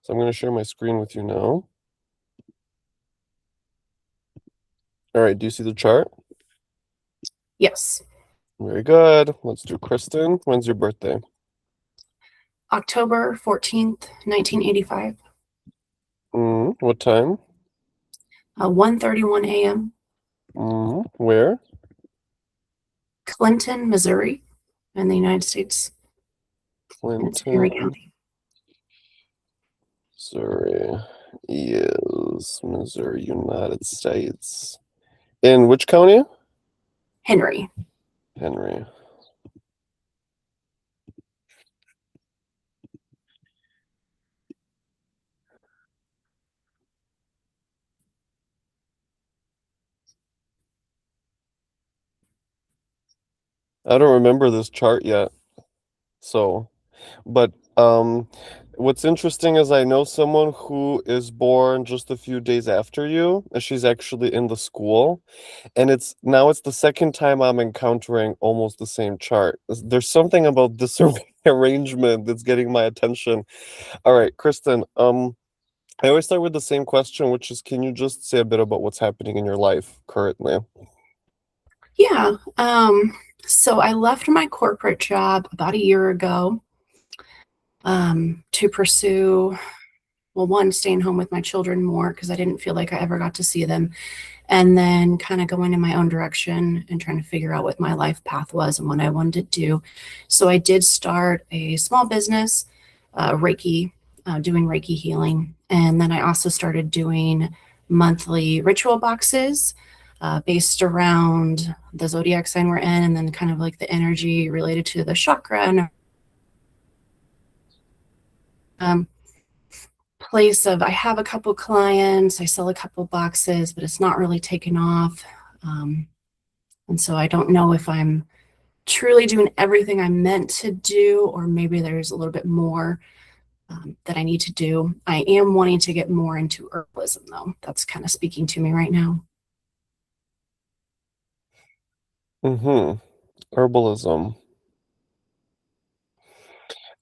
So I'm going to share my screen with you now. All right, do you see the chart? Yes. Very good. Let's do Kristen. When's your birthday? October 14th, 1985, What time? 1:31 a.m., Where? Clinton, Missouri, in the United States. And it's Henry Clinton, County. Missouri. Yes, Missouri, United States. In which county? Henry. Henry. I don't remember this chart yet. So, but what's interesting is I know someone who is born just a few days after you, and she's actually in the school, and it's the second time I'm encountering almost the same chart. There's something about this arrangement that's getting my attention. All right, Kristen, I always start with the same question, which is, can you just say a bit about what's happening in your life currently? Yeah. So I left my corporate job about a year ago to pursue, well, one, staying home with my children more because I didn't feel like I ever got to see them, and then kind of going in my own direction and trying to figure out what my life path was and what I wanted to do. So I did start a small business, Reiki, doing Reiki healing. And then I also started doing monthly ritual boxes based around the zodiac sign we're in, and then kind of like the energy related to the chakra and um, place of I have a couple clients, I sell a couple boxes, but it's not really taken off. And so I don't know if I'm truly doing everything I'm meant to do, or maybe there's a little bit more that I need to do. I am wanting to get more into herbalism, though. That's kind of speaking to me right now. Herbalism.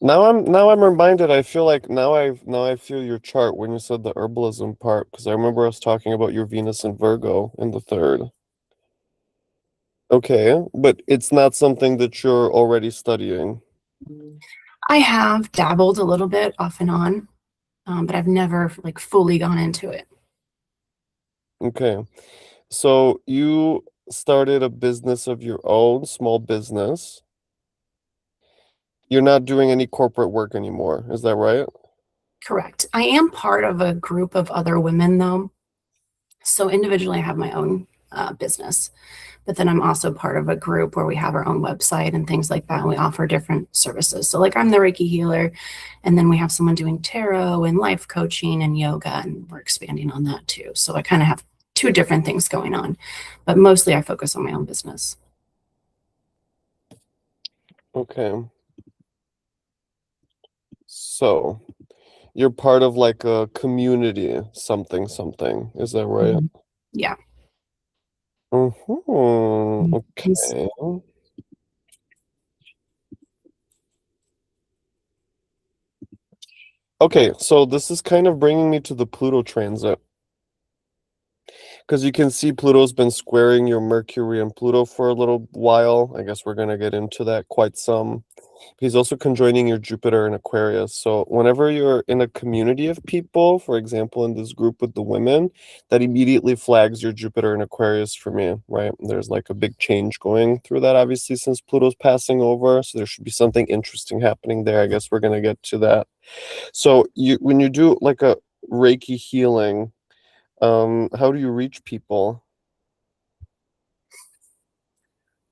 Now I'm reminded. I feel like now I feel your chart when you said the herbalism part, because I remember us talking about your Venus and Virgo in the third. Okay, but it's not something that you're already studying. I have dabbled a little bit off and on, but I've never like fully gone into it. Okay, so you started a business of your own, small business. You're not doing any corporate work anymore, is that right? Correct. I am part of a group of other women, though. So individually, I have my own business, but then I'm also part of a group where we have our own website and things like that. And we offer different services. So, like, I'm the Reiki healer, and then we have someone doing tarot and life coaching and yoga, and we're expanding on that too. So, I kind of have two different things going on, but mostly I focus on my own business. Okay, so you're part of like a community, something, something. Is that right? Mhm. Yeah. And Okay. Okay, so this is kind of bringing me to the Pluto transit. Because you can see Pluto's been squaring your Mercury and Pluto for a little while. I guess we're going to get into that quite some. He's also conjoining your Jupiter in Aquarius. So whenever you're in a community of people, for example, in this group with the women, that immediately flags your Jupiter in Aquarius for me, right? There's like a big change going through that, obviously, since Pluto's passing over. So there should be something interesting happening there. I guess we're going to get to that. So when you do like a Reiki healing, how do you reach people?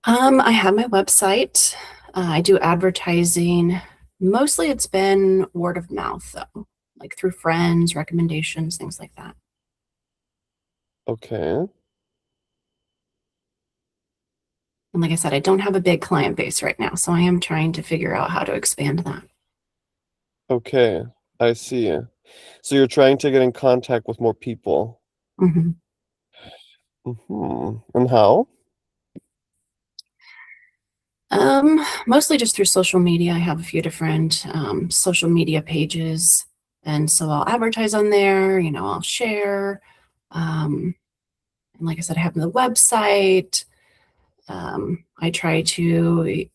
I have my website. I do advertising. Mostly it's been word of mouth, though, like through friends, recommendations, things like that. Okay. And like I said, I don't have a big client base right now, so I am trying to figure out how to expand that. Okay. I see. So you're trying to get in contact with more people. Mhm. And how? Mostly just through social media. I have a few different social media pages. And so I'll advertise on there, I'll share. And like I said, I have the website. I try to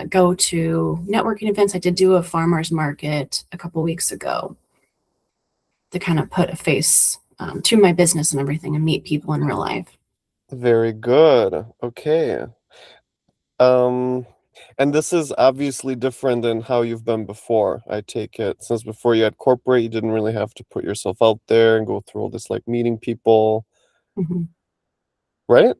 go to networking events. I did do a farmer's market a couple weeks ago to kind of put a face to my business and everything and meet people in real life. Very good. Okay. Um, and this is obviously different than how you've been before, I take it. Since before you had corporate, you didn't really have to put yourself out there and go through all this like meeting people, Mhm. right?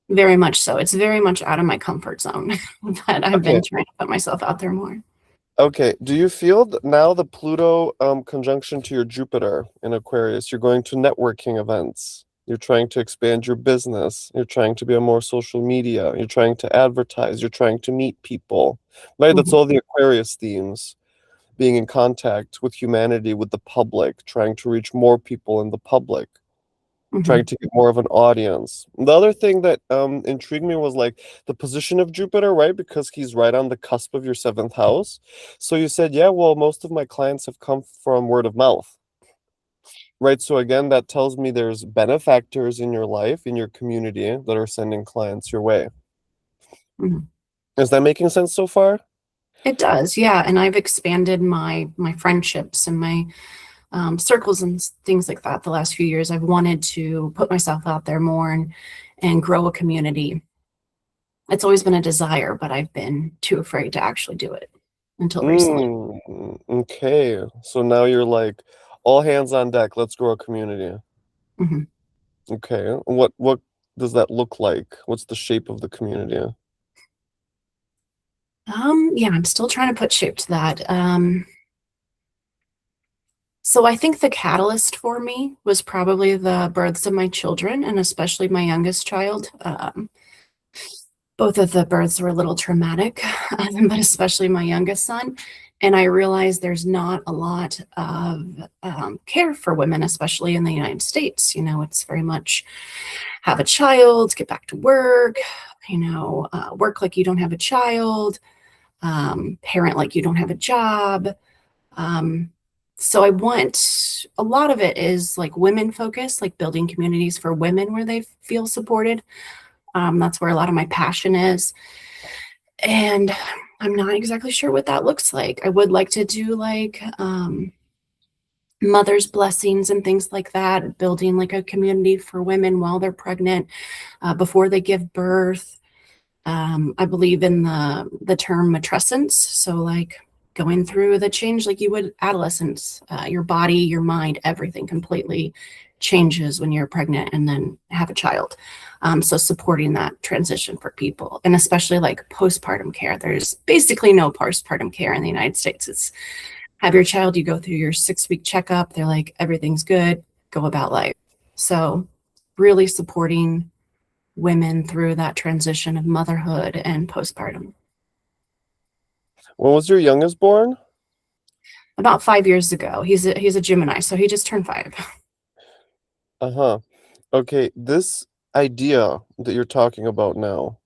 Very much so. It's very much out of my comfort zone, but I've Okay. been trying to put myself out there more. Okay. Do you feel now the Pluto conjunction to your Jupiter in Aquarius, you're going to networking events. You're trying to expand your business. You're trying to be on more social media. You're trying to advertise. You're trying to meet people. Right? That's Mhm, all the Aquarius themes. Being in contact with humanity, with the public, trying to reach more people in the public, trying mhm, to get more of an audience. The other thing that intrigued me was like the position of Jupiter, right? Because he's right on the cusp of your seventh house. So you said, yeah, well, most of my clients have come from word of mouth, right? So again, that tells me there's benefactors in your life, in your community that are sending clients your way. mhm. Is that making sense so far? It does, yeah. And I've expanded my friendships and my circles and things like that the last few years. I've wanted to put myself out there more and grow a community. It's always been a desire, but I've been too afraid to actually do it until recently. Okay. So now you're like all hands on deck. Let's grow a community. Mhm. Okay. What does that look like? What's the shape of the community? Yeah, I'm still trying to put shape to that. So I think the catalyst for me was probably the births of my children and especially my youngest child. Both of the births were a little traumatic, but especially my youngest son. And I realized there's not a lot of care for women, especially in the United States. It's very much have a child, get back to work, work like you don't have a child, parent like you don't have a job. Um, so I want a lot of it is like women focused, like building communities for women where they feel supported. That's where a lot of my passion is. And I'm not exactly sure what that looks like. I would like to do like mother's blessings and things like that, building like a community for women while they're pregnant, before they give birth. I believe in the term matrescence. So like going through the change like you would adolescence, your body, your mind, everything completely changes when you're pregnant and then have a child. So supporting that transition for people and especially like postpartum care. There's basically no postpartum care in the United States. It's have your child, you go through your 6 week checkup. They're like, everything's good, go about life. So really supporting women through that transition of motherhood and postpartum. When was your youngest born? About 5 years ago, he's a Gemini, so he just turned 5. Uh-huh. Okay, this idea that you're talking about now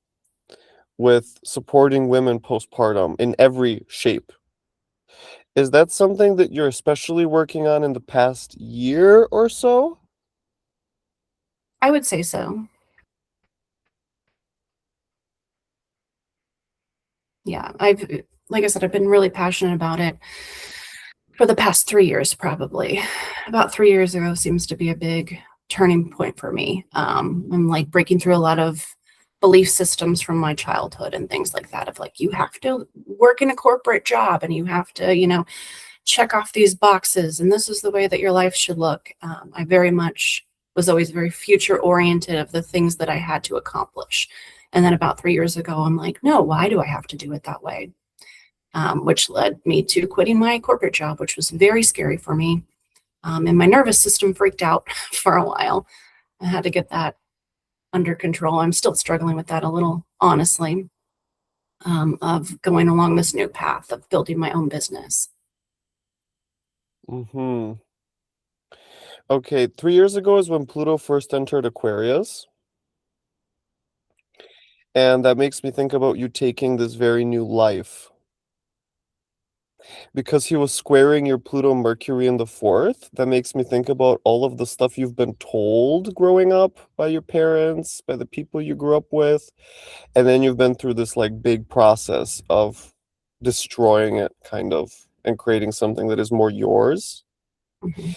with supporting women postpartum in every shape, is that something that you're especially working on in the past year or so? I would say so. Yeah, like I said, I've been really passionate about it for the past 3 years, probably. About 3 years ago seems to be a big turning point for me. I'm like breaking through a lot of belief systems from my childhood and things like that of like you have to work in a corporate job and you have to check off these boxes and this is the way that your life should look. I very much was always very future oriented of the things that I had to accomplish. And then about 3 years ago, I'm like, no, why do I have to do it that way? Which led me to quitting my corporate job, which was very scary for me. And my nervous system freaked out for a while. I had to get that under control. I'm still struggling with that a little, honestly, of going along this new path of building my own business. Mm-hmm. Okay, 3 years ago is when Pluto first entered Aquarius, and that makes me think about you taking this very new life. because he was squaring your Pluto Mercury in the fourth. That makes me think about all of the stuff you've been told growing up by your parents, by the people you grew up with, and then you've been through this like big process of destroying it kind of and creating something that is more yours. Mhm.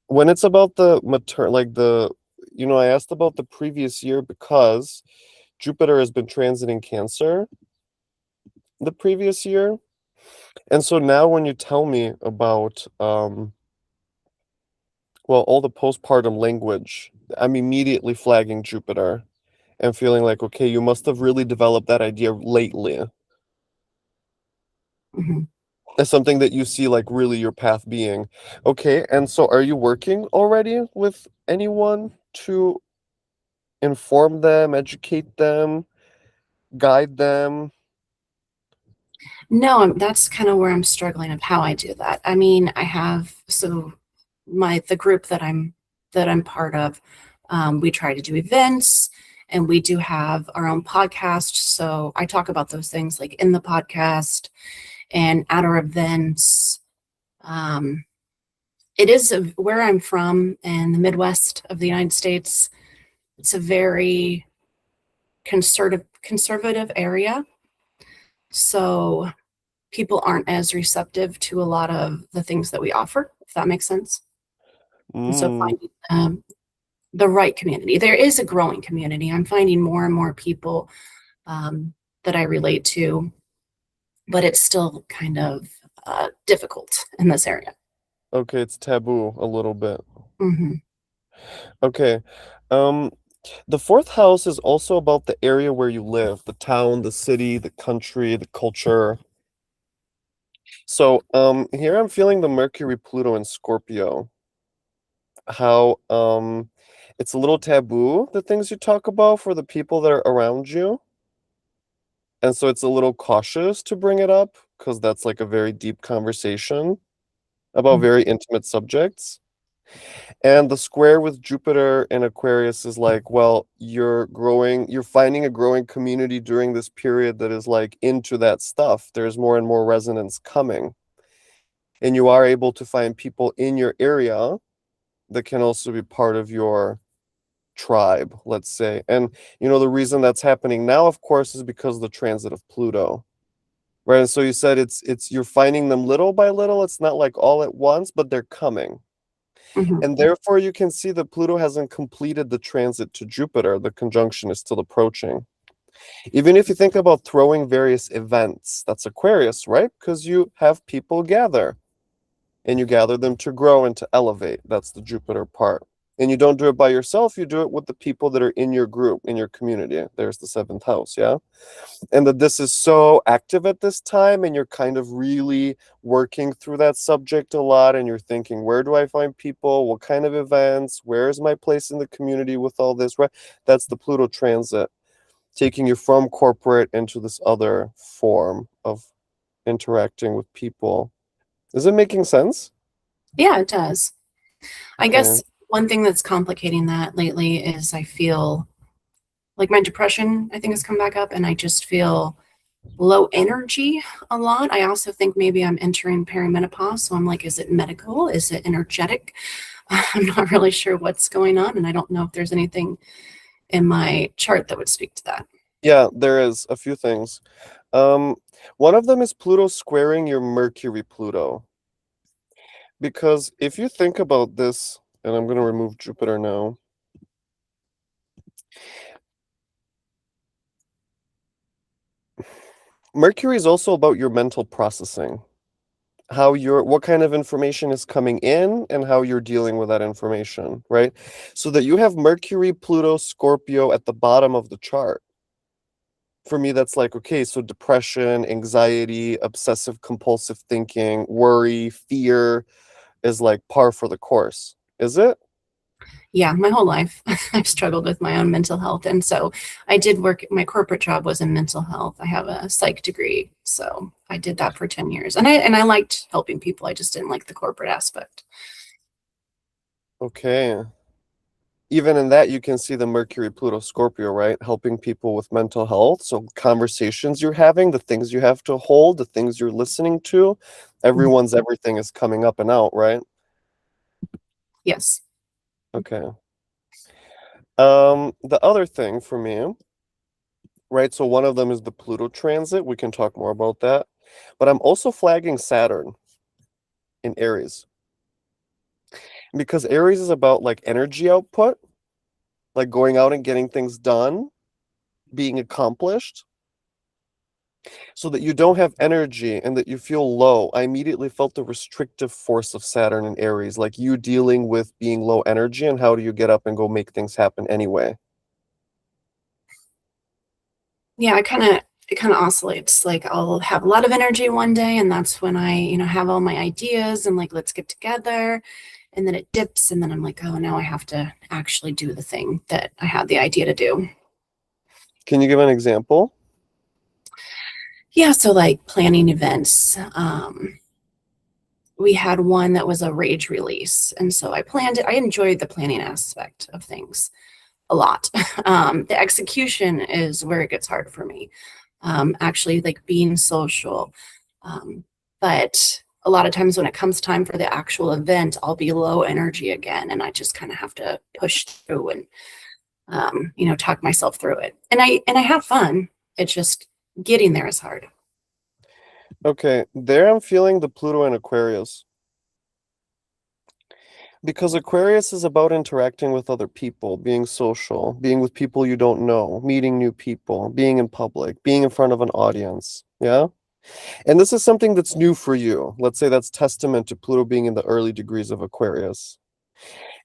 When it's about the like the I asked about the previous year because Jupiter has been transiting Cancer the previous year. And so now when you tell me about well, all the postpartum language, I'm immediately flagging Jupiter and feeling like, okay, you must have really developed that idea lately Mhm. as something that you see like really your path being. Okay, and so are you working already with anyone to inform them, educate them, guide them? No, that's kind of where I'm struggling of how I do that. I mean, I have the group that I'm part of. We try to do events, and we do have our own podcast. So I talk about those things like in the podcast and at our events. Um, it is where I'm from in the Midwest of the United States. It's a very conservative area. So people aren't as receptive to a lot of the things that we offer, if that makes sense. And so Mm, finding the right community. There is a growing community. I'm finding more and more people that I relate to, but it's still kind of difficult in this area. okay, it's taboo a little bit. Hmm. Okay. Um, the fourth house is also about the area where you live, the town, the city, the country, the culture. So, here I'm feeling the Mercury, Pluto, and Scorpio. How, it's a little taboo, the things you talk about for the people that are around you. And so it's a little cautious to bring it up because that's like a very deep conversation about very intimate subjects. And the square with Jupiter and Aquarius is like, well, you're finding a growing community during this period that is like into that stuff. There's more and more resonance coming. And you are able to find people in your area that can also be part of your tribe, let's say. And the reason that's happening now, of course, is because of the transit of Pluto. Right. And so you said it's you're finding them little by little. It's not like all at once, but they're coming. Hmm. And therefore, you can see that Pluto hasn't completed the transit to Jupiter. The conjunction is still approaching. Even if you think about throwing various events, that's Aquarius, right? Because you have people gather and you gather them to grow and to elevate. That's the Jupiter part. And you don't do it by yourself, you do it with the people that are in your group, in your community. There's the seventh house, yeah? And that this is so active at this time and you're kind of really working through that subject a lot and you're thinking, where do I find people, what kind of events, where is my place in the community with all this, right? That's the Pluto transit taking you from corporate into this other form of interacting with people. Is it making sense? Yeah, it does. I Okay. guess one thing that's complicating that lately is I feel like my depression, I think, has come back up, and I just feel low energy a lot. I also think maybe I'm entering perimenopause. So I'm like, is it medical? Is it energetic? I'm not really sure what's going on. And I don't know if there's anything in my chart that would speak to that. Yeah, there is a few things. Um, One of them is Pluto squaring your Mercury Pluto. Because if you think about this, and I'm going to remove Jupiter now. Mercury is also about your mental processing, what kind of information is coming in and how you're dealing with that information, right? So that you have Mercury, Pluto, Scorpio at the bottom of the chart. For me, that's like, okay, so depression, anxiety, obsessive compulsive thinking, worry, fear is like par for the course. Is it? Yeah, my whole life I've struggled with my own mental health. And so I did work, my corporate job was in mental health. I have a psych degree. So I did that for 10 years. And I liked helping people. I just didn't like the corporate aspect. Okay. even in that, you can see the Mercury, Pluto, Scorpio, right? Helping people with mental health. So conversations you're having, the things you have to hold, the things you're listening to, everyone's everything is coming up and out, right? Yes. Okay. The other thing for me, right? So one of them is the Pluto transit. We can talk more about that. But I'm also flagging Saturn in Aries because Aries is about like energy output, like going out and getting things done, being accomplished, so that you don't have energy and that you feel low. I immediately felt the restrictive force of Saturn and Aries, like you dealing with being low energy and how do you get up and go make things happen anyway. Yeah, it kind of oscillates. Like I'll have a lot of energy one day, and that's when I, have all my ideas and like let's get together. And then it dips, and then I'm like, oh, now I have to actually do the thing that I had the idea to do. Can you give an example? Yeah, so like planning events. We had one that was a rage release, and so I planned it. I enjoyed the planning aspect of things a lot. The execution is where it gets hard for me. Actually, like being social. But a lot of times when it comes time for the actual event, I'll be low energy again, and I just kind of have to push through and talk myself through it. And I have fun. It's just getting there is hard. Okay, there I'm feeling the Pluto and Aquarius. Because Aquarius is about interacting with other people, being social, being with people you don't know, meeting new people, being in public, being in front of an audience. Yeah? And this is something that's new for you. Let's say that's testament to Pluto being in the early degrees of Aquarius.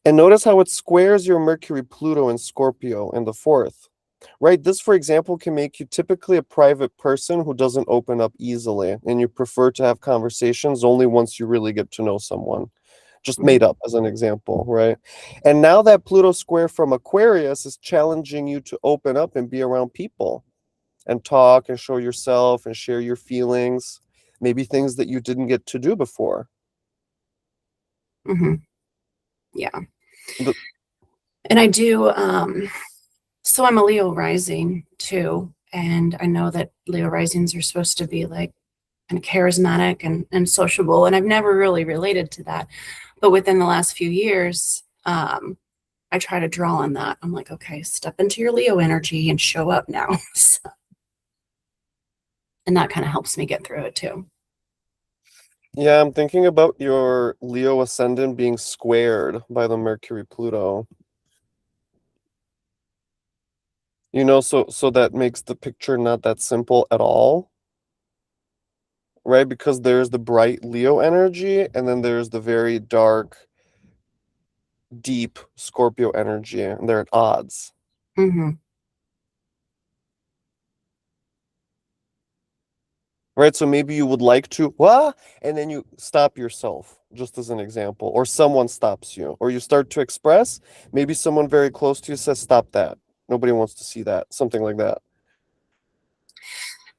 And notice how it squares your Mercury, Pluto, and Scorpio in the fourth. Right? This, for example, can make you typically a private person who doesn't open up easily, and you prefer to have conversations only once you really get to know someone. Just Mhm. made up as an example, right? And now that Pluto square from Aquarius is challenging you to open up and be around people and talk and show yourself and share your feelings, maybe things that you didn't get to do before. Mhm. Yeah. The, And I do, so I'm a Leo rising too. And I know that Leo risings are supposed to be like kind of charismatic and sociable. And I've never really related to that. But within the last few years, I try to draw on that. I'm like, okay, step into your Leo energy and show up now. And that kind of helps me get through it too. yeah, I'm thinking about your Leo ascendant being squared by the Mercury Pluto. So that makes the picture not that simple at all, right? Because there's the bright Leo energy and then there's the very dark, deep Scorpio energy, and they're at odds. Hmm. Right? So maybe you would like to, "Wah," and then you stop yourself, just as an example, or someone stops you, or you start to express. Maybe someone very close to you says, "Stop that. Nobody wants to see that." Something like that.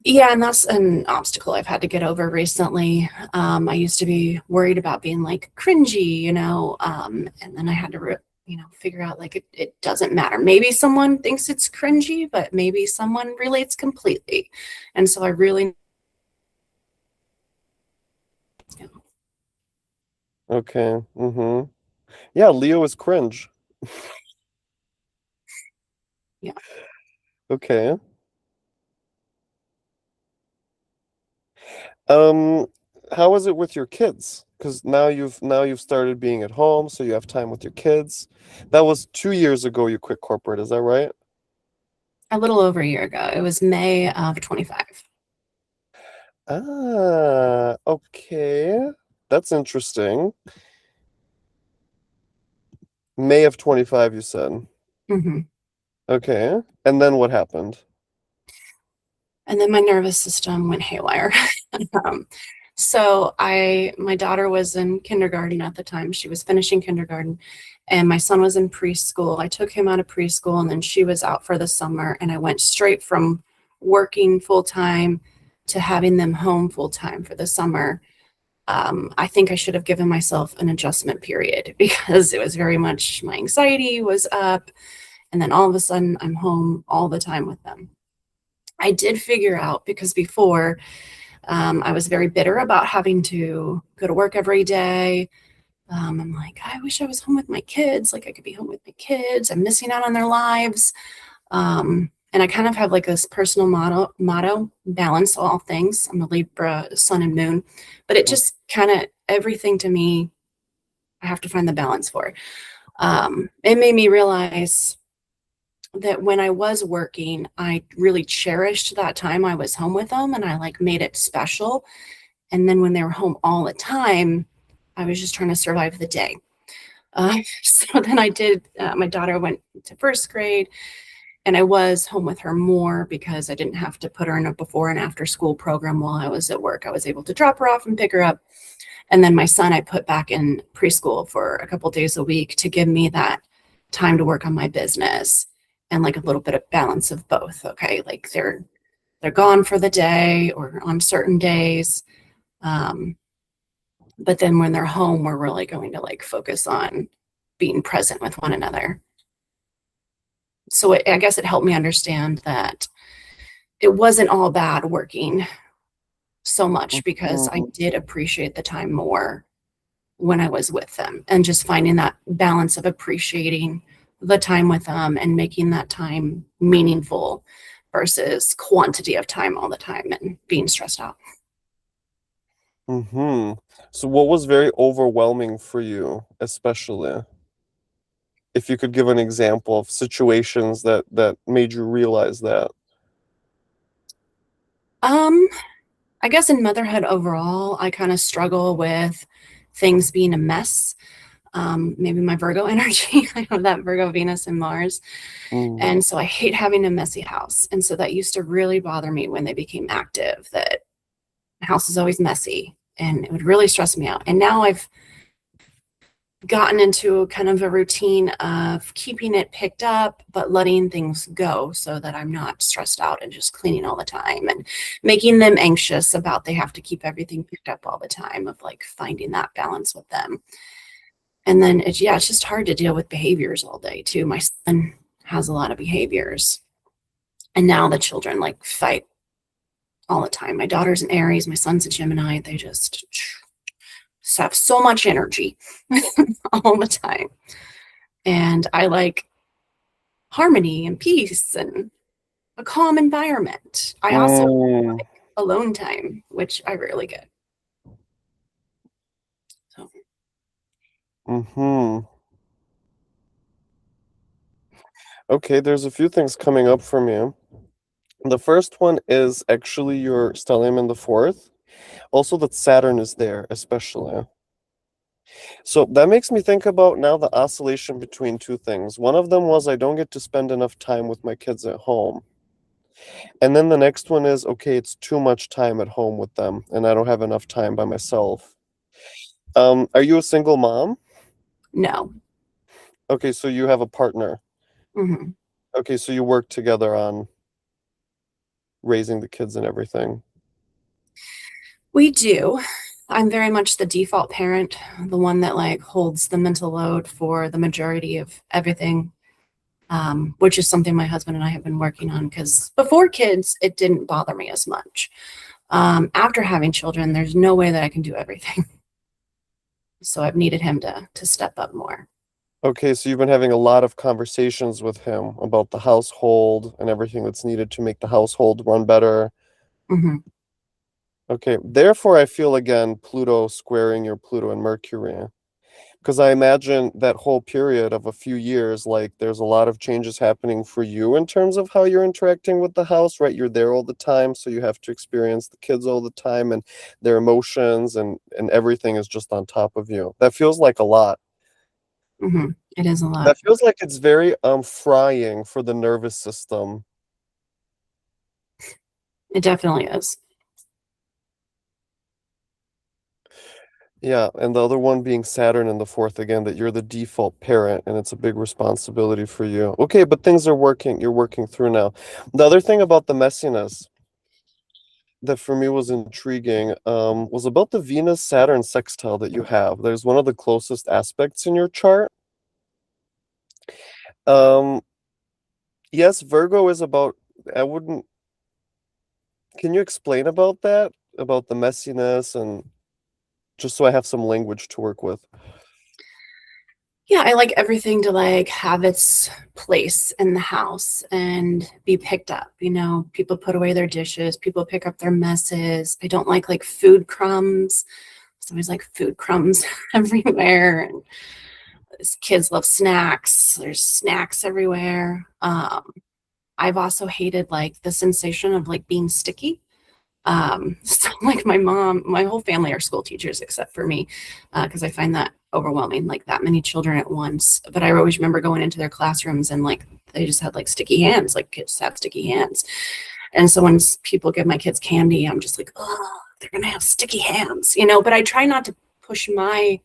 Yeah, and that's an obstacle I've had to get over recently. I used to be worried about being like cringy, and then I had to, figure out like it doesn't matter. Maybe someone thinks it's cringy, but maybe someone relates completely. And so I really, Okay. Mm-hmm. Yeah, Leo is cringe. yeah, Okay. Um, how is it with your kids? Because now you've started being at home, so you have time with your kids. That was 2 years ago you quit corporate, is that right? a little over a year ago. It was May of 25. Okay. That's interesting. May of 25, you said. Hmm. Okay. And then what happened? And then my nervous system went haywire. um, so my daughter was in kindergarten at the time. She was finishing kindergarten, and my son was in preschool. I took him out of preschool, and then she was out for the summer, and I went straight from working full time to having them home full time for the summer. I think I should have given myself an adjustment period because it was very much my anxiety was up. And then all of a sudden, I'm home all the time with them. I did figure out because before I was very bitter about having to go to work every day. I'm like, I wish I was home with my kids. Like I could be home with my kids. I'm missing out on their lives. And I kind of have like this personal motto, balance all things. I'm a Libra sun and moon, but it just kind of everything to me, I have to find the balance for. It made me realize that when I was working, I really cherished that time I was home with them and I like made it special. And then when they were home all the time, I was just trying to survive the day. So then I did, my daughter went to first grade and I was home with her more because I didn't have to put her in a before and after school program while I was at work. I was able to drop her off and pick her up. And then my son, I put back in preschool for a couple days a week to give me that time to work on my business and like a little bit of balance of both. Okay. Like they're gone for the day or on certain days. But then when they're home, we're really going to like focus on being present with one another. So I guess it helped me understand that it wasn't all bad working so much because I did appreciate the time more when I was with them and just finding that balance of appreciating the time with them and making that time meaningful versus quantity of time all the time and being stressed out. So what was very overwhelming for you, especially? If you could give an example of situations that made you realize that. I guess in motherhood overall, I kind of struggle with things being a mess. Maybe my Virgo energy. I have that Virgo, Venus, and Mars. Mm. And so I hate having a messy house. And so that used to really bother me when they became active, that the house is always messy and it would really stress me out. And now I've gotten into kind of a routine of keeping it picked up, but letting things go so that I'm not stressed out and just cleaning all the time and making them anxious about they have to keep everything picked up all the time, of like finding that balance with them. And then it's just hard to deal with behaviors all day too. My son has a lot of behaviors and now the children like fight all the time. My daughter's an Aries, my son's a Gemini. They just have so much energy all the time. And I like harmony and peace and a calm environment. I also like alone time, which I rarely get. So. Okay, there's a few things coming up for me. The first one is actually your stellium in the fourth. Also that Saturn is there, especially. So that makes me think about now the oscillation between two things. One of them was I don't get to spend enough time with my kids at home. And then the next one is, okay, it's too much time at home with them, and I don't have enough time by myself. Are you a single mom? No. Okay, so you have a partner. Mm-hmm. Okay, so you work together on raising the kids and everything. We do. I'm very much the default parent, the one that like holds the mental load for the majority of everything, which is something my husband and I have been working on because before kids, it didn't bother me as much. After having children, there's no way that I can do everything. So I've needed him to step up more. Okay, so you've been having a lot of conversations with him about the household and everything that's needed to make the household run better. Mm-hmm. Okay, therefore I feel again Pluto squaring your Pluto and Mercury. Because I imagine that whole period of a few years, like there's a lot of changes happening for you in terms of how you're interacting with the house, right? You're there all the time, so you have to experience the kids all the time and their emotions and everything is just on top of you. That feels like a lot. Mm-hmm. It is a lot. That feels like it's very frying for the nervous system. It definitely is. Yeah, and the other one being Saturn in the fourth again, that you're the default parent and it's a big responsibility for you. Okay, but things are working, you're working through now. The other thing about the messiness, that for me was intriguing was about the Venus Saturn sextile that you have. There's one of the closest aspects in your chart. Um, yes, Virgo is about, I wouldn't, can you explain about that? About the messiness and just so I have some language to work with. Yeah, I like everything to like have its place in the house and be picked up. You know, people put away their dishes, people pick up their messes. I don't like food crumbs. There's always like food crumbs everywhere. And kids love snacks. There's snacks everywhere. I've also hated like the sensation of like being sticky. So like my mom, my whole family are school teachers except for me, because I find that overwhelming, like that many children at once. But I always remember going into their classrooms and like they just had like sticky hands, like kids had sticky hands. And so when people give my kids candy, I'm just like, oh, they're gonna have sticky hands, you know. But I try not to push my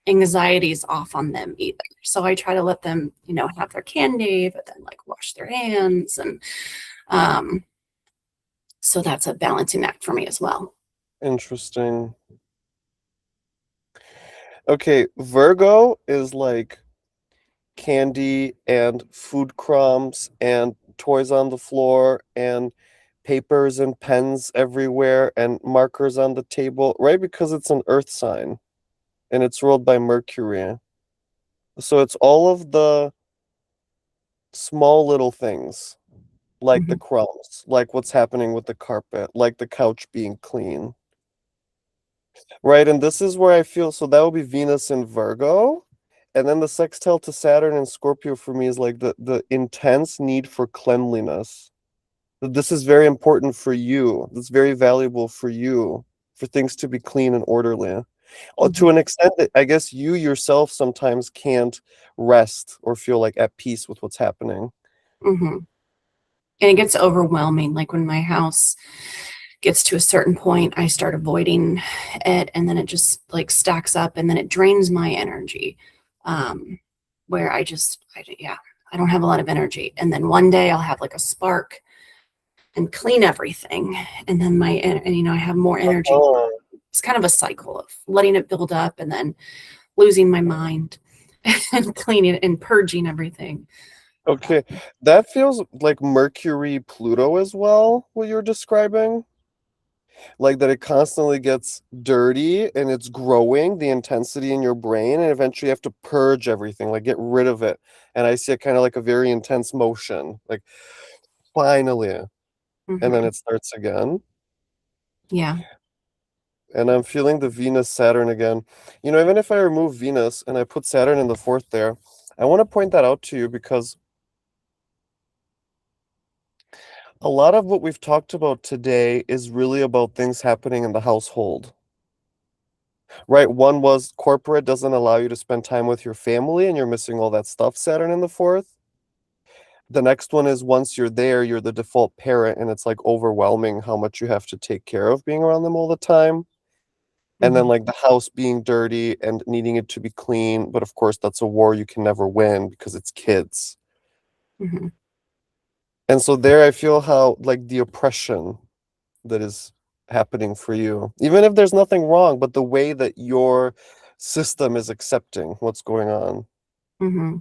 anxieties off on them either. So I try to let them, you know, have their candy, but then like wash their hands. And um, so that's a balancing act for me as well. Interesting. Okay, Virgo is like candy and food crumbs and toys on the floor and papers and pens everywhere and markers on the table, right? Because it's an earth sign and it's ruled by Mercury. So it's all of the small little things, like the Mhm. crumbs, like what's happening with the carpet, like the couch being clean, right? And this is where I feel so that would be Venus in Virgo. And then the sextile to Saturn and Scorpio for me is like the intense need for cleanliness. This is very important for you. It's very valuable for you for things to be clean and orderly. To Mhm. an extent that I guess you yourself sometimes can't rest or feel like at peace with what's happening. Mhm. And it gets overwhelming. Like when my house gets to a certain point, I start avoiding it, and then it just like stacks up, and then it drains my energy. Um, where yeah, I don't have a lot of energy. And then one day I'll have like a spark and clean everything, and then and you know I have more energy. Oh, It's kind of a cycle of letting it build up, and then losing my mind, and cleaning and purging everything. okay. That feels like Mercury Pluto as well, what you're describing. Like that it constantly gets dirty and it's growing the intensity in your brain, and eventually you have to purge everything, like get rid of it. And I see it kind of like a very intense motion, like finally, and then Hmm. it starts again. Yeah. And I'm feeling the Venus Saturn again. You know, even if I remove Venus and I put Saturn in the fourth there, I want to point that out to you because a lot of what we've talked about today is really about things happening in the household. Right? One was corporate doesn't allow you to spend time with your family and you're missing all that stuff, Saturn in the fourth. The next one is once you're there, you're the default parent and it's like overwhelming how much you have to take care of being around them all the time. And then Hmm. like the house being dirty and needing it to be clean, but of course that's a war you can never win because it's kids. Hmm. And so there I feel how like the oppression that is happening for you, even if there's nothing wrong, but the way that your system is accepting what's going on. Hmm.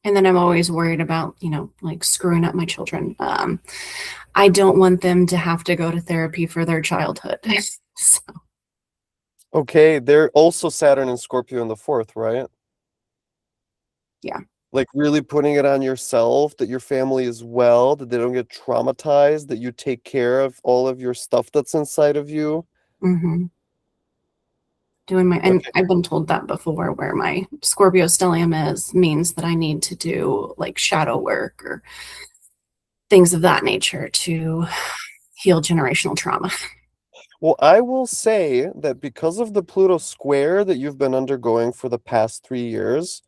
And then I'm always worried about, you know, like screwing up my children. I don't want them to have to go to therapy for their childhood. So, Okay, they're also Saturn and Scorpio in the fourth, right? yeah. Like really putting it on yourself that your family is well, that they don't get traumatized, that you take care of all of your stuff that's inside of you. Hmm. Doing and Okay. I've been told that before, where my Scorpio stellium is means that I need to do like shadow work or things of that nature to heal generational trauma. Well, I will say that because of the Pluto square that you've been undergoing for the past 3 years,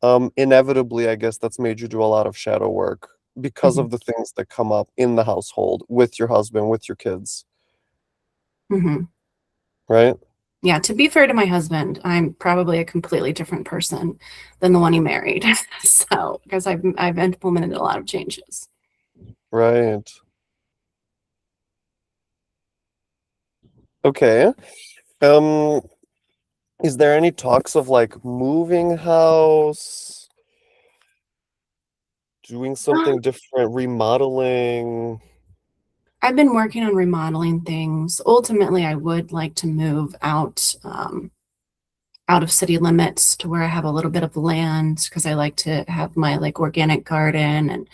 inevitably, I guess that's made you do a lot of shadow work because Hmm. of the things that come up in the household with your husband, with your kids, Hmm. right? Yeah, to be fair to my husband, I'm probably a completely different person than the one he married. So, because I've implemented a lot of changes. Right. Okay. Um, is there any talks of like moving house, doing something different, remodeling? I've been working on remodeling things. Ultimately, I would like to move out of city limits to where I have a little bit of land because I like to have my like organic garden and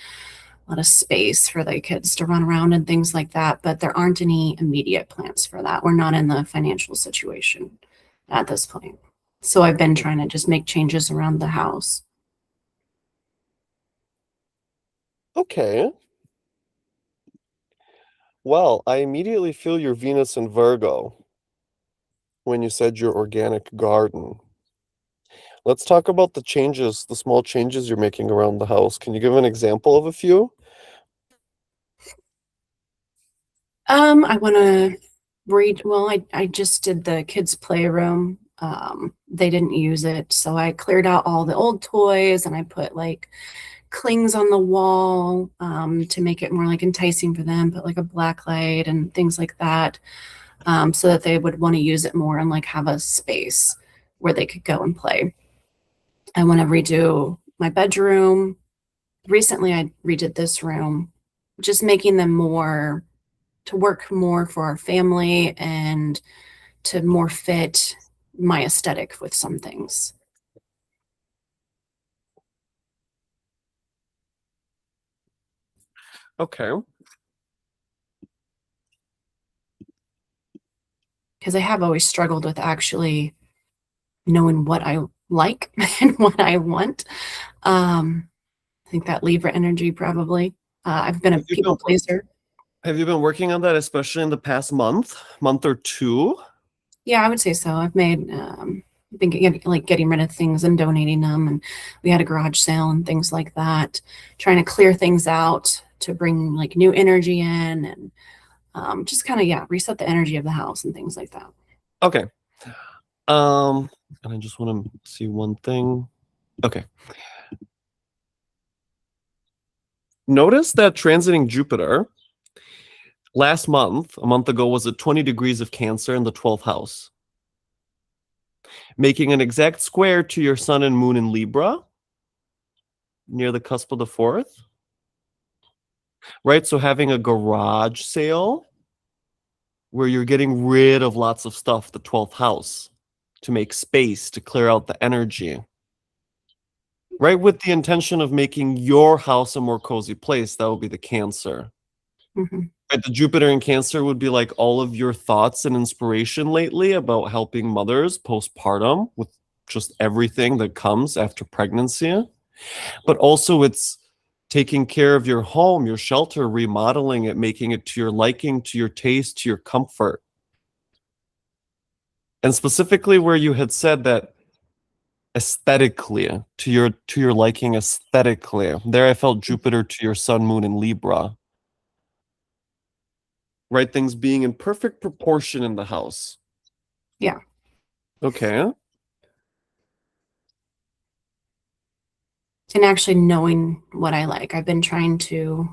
a lot of space for the kids to run around and things like that. But there aren't any immediate plans for that. We're not in the financial situation at this point. So I've been trying to just make changes around the house. Okay. Well, I immediately feel your Venus in Virgo when you said your organic garden. Let's talk about the changes, the small changes you're making around the house. Can you give an example of a few? I want to read. Well, I just did the kids' playroom. They didn't use it, so I cleared out all the old toys and I put like clings on the wall to make it more like enticing for them. Put like a black light and things like that, so that they would want to use it more and like have a space where they could go and play. I want to redo my bedroom. Recently, I redid this room, just making them more to work more for our family and to more fit my aesthetic with some things. Okay. Because I have always struggled with actually knowing what I like and what I want. I think that Libra energy probably. I've been a Have you been people pleaser. have you been working on that, especially in the past month or two? Yeah, I would say so. I've made been getting rid of things and donating them, and we had a garage sale and things like that, trying to clear things out to bring like new energy in and just kind of yeah reset the energy of the house and things like that. Okay. Um, and I just want to see one thing. Okay. Notice that transiting Jupiter a month ago, was at 20 degrees of Cancer in the 12th house, making an exact square to your sun and moon in Libra near the cusp of the fourth. Right? So having a garage sale where you're getting rid of lots of stuff, the 12th house, to make space, to clear out the energy, right? With the intention of making your house a more cozy place. That would be the Cancer. Hmm. Right? The Jupiter in Cancer would be like all of your thoughts and inspiration lately about helping mothers postpartum with just everything that comes after pregnancy. But also it's taking care of your home, your shelter, remodeling it, making it to your liking, to your taste, to your comfort. And specifically where you had said that aesthetically, to your liking aesthetically. There I felt Jupiter to your sun, moon, and Libra. Right? Things being in perfect proportion in the house. Yeah, Okay. and actually knowing what I like. I've been trying to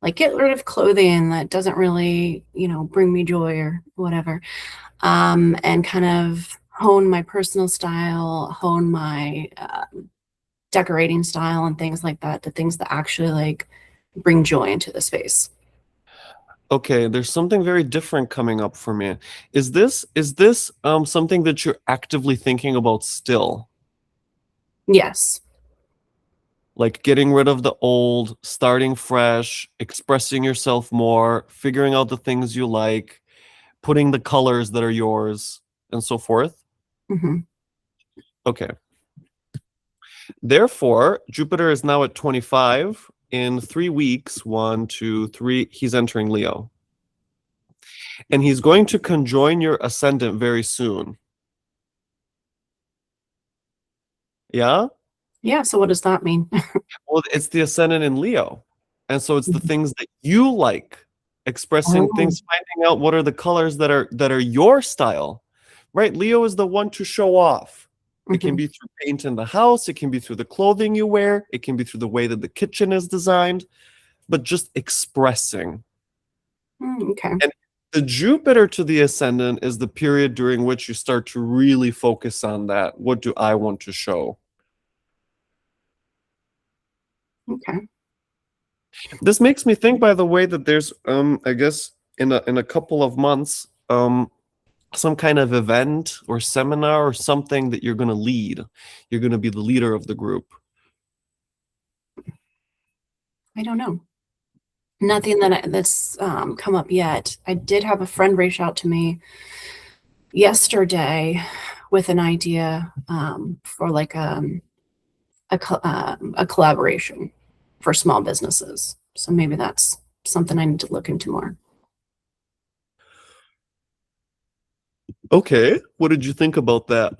like get rid of clothing that doesn't really bring me joy or whatever, and kind of hone my personal style, hone my decorating style and things like that to things that actually like bring joy into the space. Okay, there's something very different coming up for me. Is this something that you're actively thinking about still? Yes. Like getting rid of the old, starting fresh, expressing yourself more, figuring out the things you like, putting the colors that are yours, and so forth? Hmm. Okay. Therefore, Jupiter is now at 25. In 3 weeks, 1, 2, 3, he's entering Leo. And he's going to conjoin your ascendant very soon. Yeah? Yeah. So what does that mean? Well, it's the ascendant in Leo. And so it's the things that you like, expressing Oh. things, finding out what are the colors that are your style. Right? Leo is the one to show off. It can Hmm. be through paint in the house, it can be through the clothing you wear, it can be through the way that the kitchen is designed, but just expressing. Okay. The Jupiter to the ascendant is the period during which you start to really focus on that. What do I want to show? Okay. This makes me think, by the way, that there's I guess in a couple of months, some kind of event or seminar or something that you're gonna lead. You're gonna be the leader of the group. I don't know. Nothing that's come up yet. I did have a friend reach out to me yesterday with an idea for like a collaboration for small businesses. So maybe that's something I need to look into more. Okay, what did you think about that?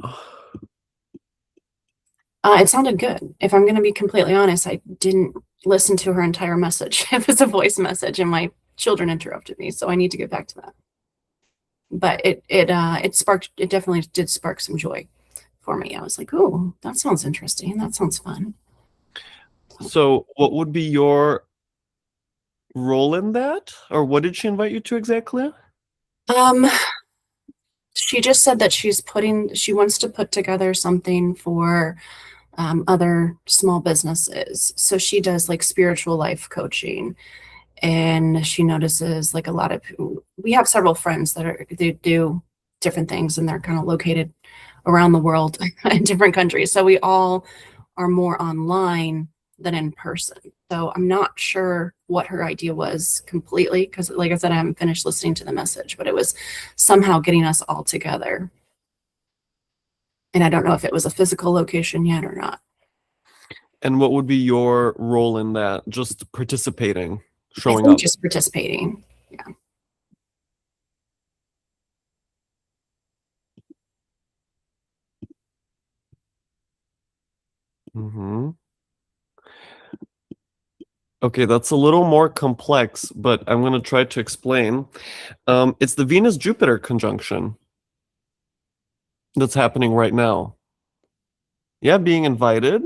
It sounded good. If I'm going to be completely honest, I didn't listen to her entire message. It was a voice message, and my children interrupted me, so I need to get back to that. But it definitely did spark some joy for me. I was like, oh, that sounds interesting. That sounds fun. So, what would be your role in that, or what did she invite you to exactly? Um, she just said that she wants to put together something for other small businesses. So she does like spiritual life coaching, and she notices like a lot of, we have several friends they do different things, and they're kind of located around the world in different countries. So we all are more online than in person. So I'm not sure what her idea was completely, because like I said, I haven't finished listening to the message, but it was somehow getting us all together. And I don't know if it was a physical location yet or not. And what would be your role in that? Just participating, I showing think up. just participating. Yeah. Mm-hmm. Okay, that's a little more complex, but I'm going to try to explain. It's the Venus-Jupiter conjunction that's happening right now. Yeah, being invited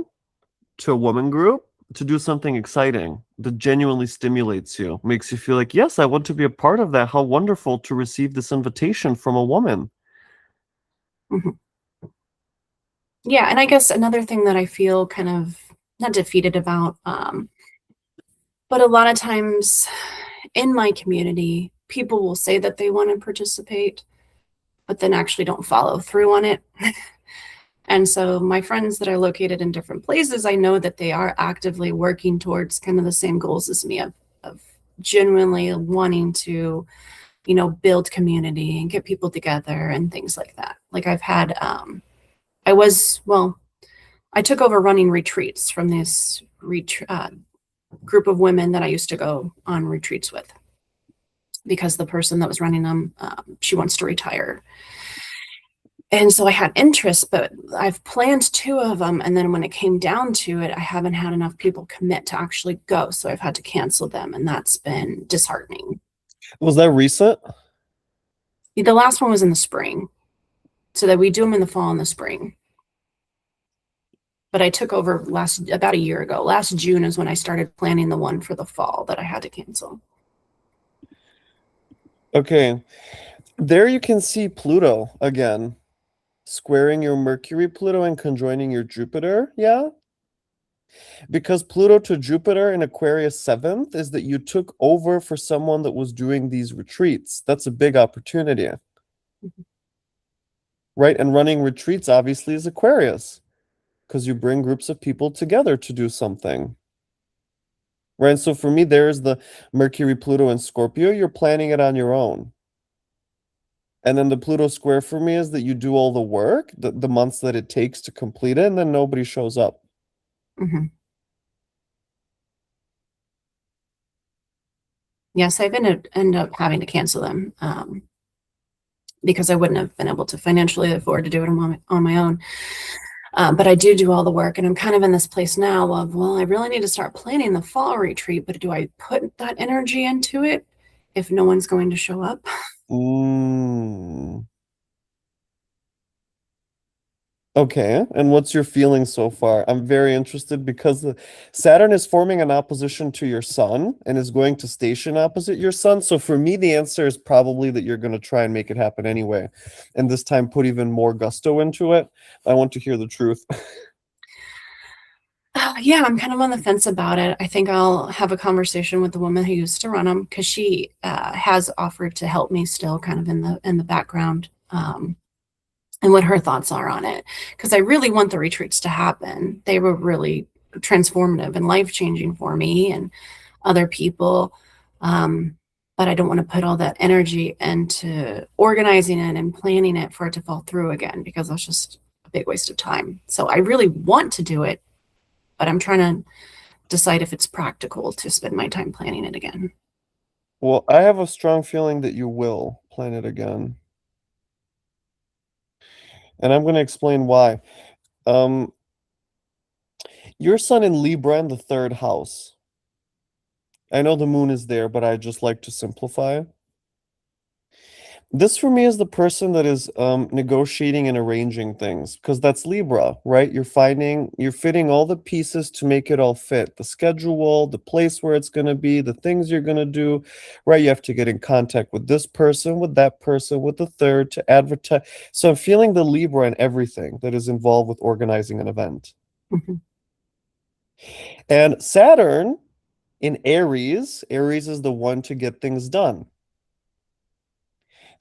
to a woman group to do something exciting that genuinely stimulates you, makes you feel like, yes, I want to be a part of that. How wonderful to receive this invitation from a woman. Mhm. Yeah, and I guess another thing that I feel kind of not defeated about, but a lot of times in my community, people will say that they want to participate, but then actually don't follow through on it. And so my friends that are located in different places, I know that they are actively working towards kind of the same goals as me of genuinely wanting to, build community and get people together and things like that. Like I've had, I was, well, I took over running retreats from this group of women that I used to go on retreats with, because the person that was running them, she wants to retire. And so I had interest, but I've planned two of them. And then when it came down to it, I haven't had enough people commit to actually go. So I've had to cancel them. And that's been disheartening. Was that recent? The last one was in the spring. So that we do them in the fall and the spring. But I took over about a year ago. Last June is when I started planning the one for the fall that I had to cancel. Okay. There you can see Pluto again, squaring your Mercury, Pluto, and conjoining your Jupiter. Yeah. Because Pluto to Jupiter in Aquarius 7th is that you took over for someone that was doing these retreats. That's a big opportunity. Mhm. Right? And running retreats obviously is Aquarius, because you bring groups of people together to do something. Right? So for me, there's the Mercury, Pluto, and Scorpio. You're planning it on your own. And then the Pluto square for me is that you do all the work, the months that it takes to complete it, and then nobody shows up. Mhm. Yes, I've ended up having to cancel them because I wouldn't have been able to financially afford to do it on my own. But I do all the work, and I'm kind of in this place now of, well, I really need to start planning the fall retreat, but do I put that energy into it if no one's going to show up? Mm. Okay, and what's your feeling so far? I'm very interested because Saturn is forming an opposition to your sun and is going to station opposite your sun. So for me, the answer is probably that you're going to try and make it happen anyway, and this time put even more gusto into it. I want to hear the truth. Yeah, I'm kind of on the fence about it. I think I'll have a conversation with the woman who used to run them because she has offered to help me still, kind of in the background, and what her thoughts are on it. Because I really want the retreats to happen. They were really transformative and life changing for me and other people. Um, but I don't want to put all that energy into organizing it and planning it for it to fall through again because that's just a big waste of time. So I really want to do it, but I'm trying to decide if it's practical to spend my time planning it again. Well, I have a strong feeling that you will plan it again, and I'm going to explain why. Um, your sun in Libra in the third house. I know the moon is there, but I just like to simplify. This for me is the person that is negotiating and arranging things because that's Libra, right? You're fitting all the pieces to make it all fit. The schedule, the place where it's going to be, the things you're going to do, right? You have to get in contact with this person, with that person, with the third to advertise. So I'm feeling the Libra in everything that is involved with organizing an event. Mhm. And Saturn in Aries, Aries is the one to get things done.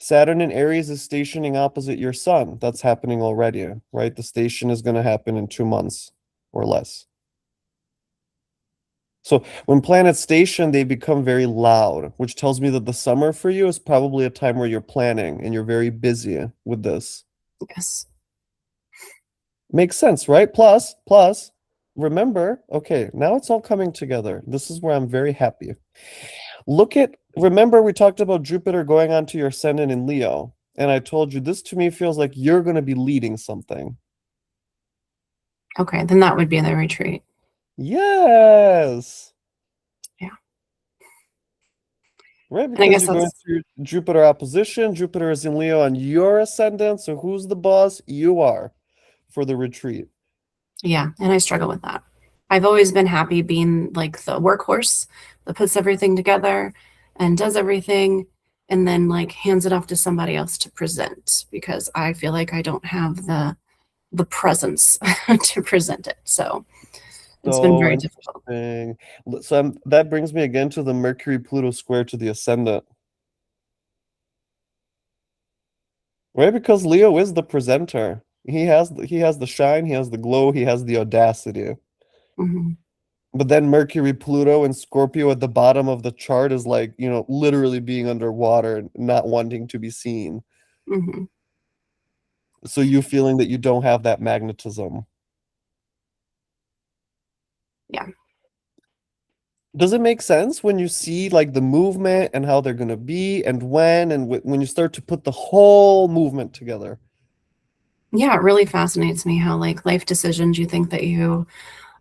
Saturn in Aries is stationing opposite your sun. That's happening already, right? The station is going to happen in 2 months or less. So when planets station, they become very loud, which tells me that the summer for you is probably a time where you're planning and you're very busy with this. Yes. Makes sense, right? Remember, okay, now it's all coming together. This is where I'm very happy. Remember we talked about Jupiter going on to your ascendant in Leo, and I told you this to me feels like you're going to be leading something. Okay, then that would be the retreat. Yes. Yeah. Right, And I because guess you're going that's, through Jupiter opposition. Jupiter is in Leo on your ascendant. So who's the boss? You are for the retreat. yeah, and I struggle with that. I've always been happy being like the workhorse that puts everything together and does everything and then like hands it off to somebody else to present because I feel like I don't have the presence to present it. So it's been So very difficult. interesting. That brings me again to the Mercury Pluto square to the ascendant. Right? Because Leo is the presenter. He has the shine, he has the glow, he has the audacity. Hmm. But then Mercury, Pluto, and Scorpio at the bottom of the chart is like, literally being underwater and not wanting to be seen. Hmm. So you feeling that you don't have that magnetism. Yeah. Does it make sense when you see like the movement and how they're going to be and when and when you start to put the whole movement together? Yeah, it really fascinates me how like life decisions you think that you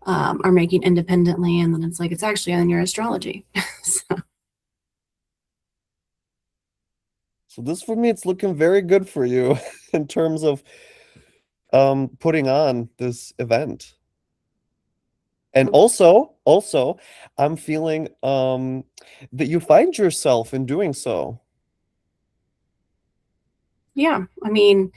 are making independently, and then it's like it's actually on your astrology. So, So this for me, it's looking very good for you in terms of putting on this event. And also, I'm feeling that you find yourself in doing so. yeah, I mean,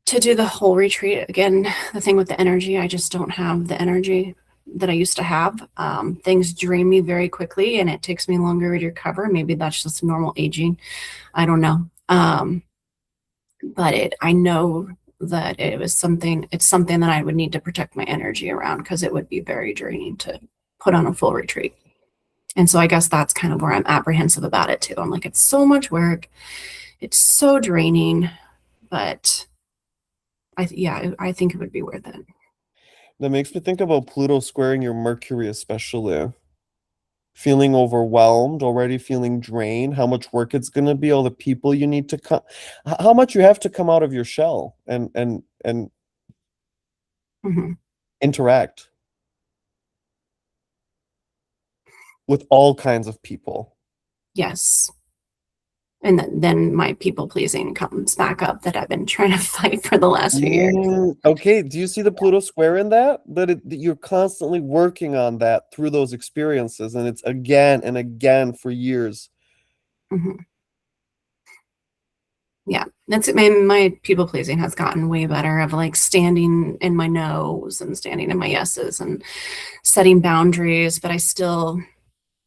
to do the whole retreat again, the thing with the energy, I just don't have the energy that I used to have. Things drain me very quickly, and it takes me longer to recover. Maybe that's just normal aging. I don't know. But I know that it's something that I would need to protect my energy around because it would be very draining to put on a full retreat. And so I guess that's kind of where I'm apprehensive about it too. I'm like, it's so much work. It's so draining, but I think it would be worth it. That makes me think about Pluto squaring your Mercury, especially. Feeling overwhelmed, already feeling drained, how much work it's going to be, all the people you need to come, how much you have to come out of your shell and Hmm. interact with all kinds of people. Yes. And then my people pleasing comes back up that I've been trying to fight for the last few years. Okay, do you see the Pluto square in that? That you're constantly working on that through those experiences, and it's again and again for years. Mhm. Yeah, that's my people pleasing has gotten way better of like standing in my no's and standing in my yeses and setting boundaries. But I still,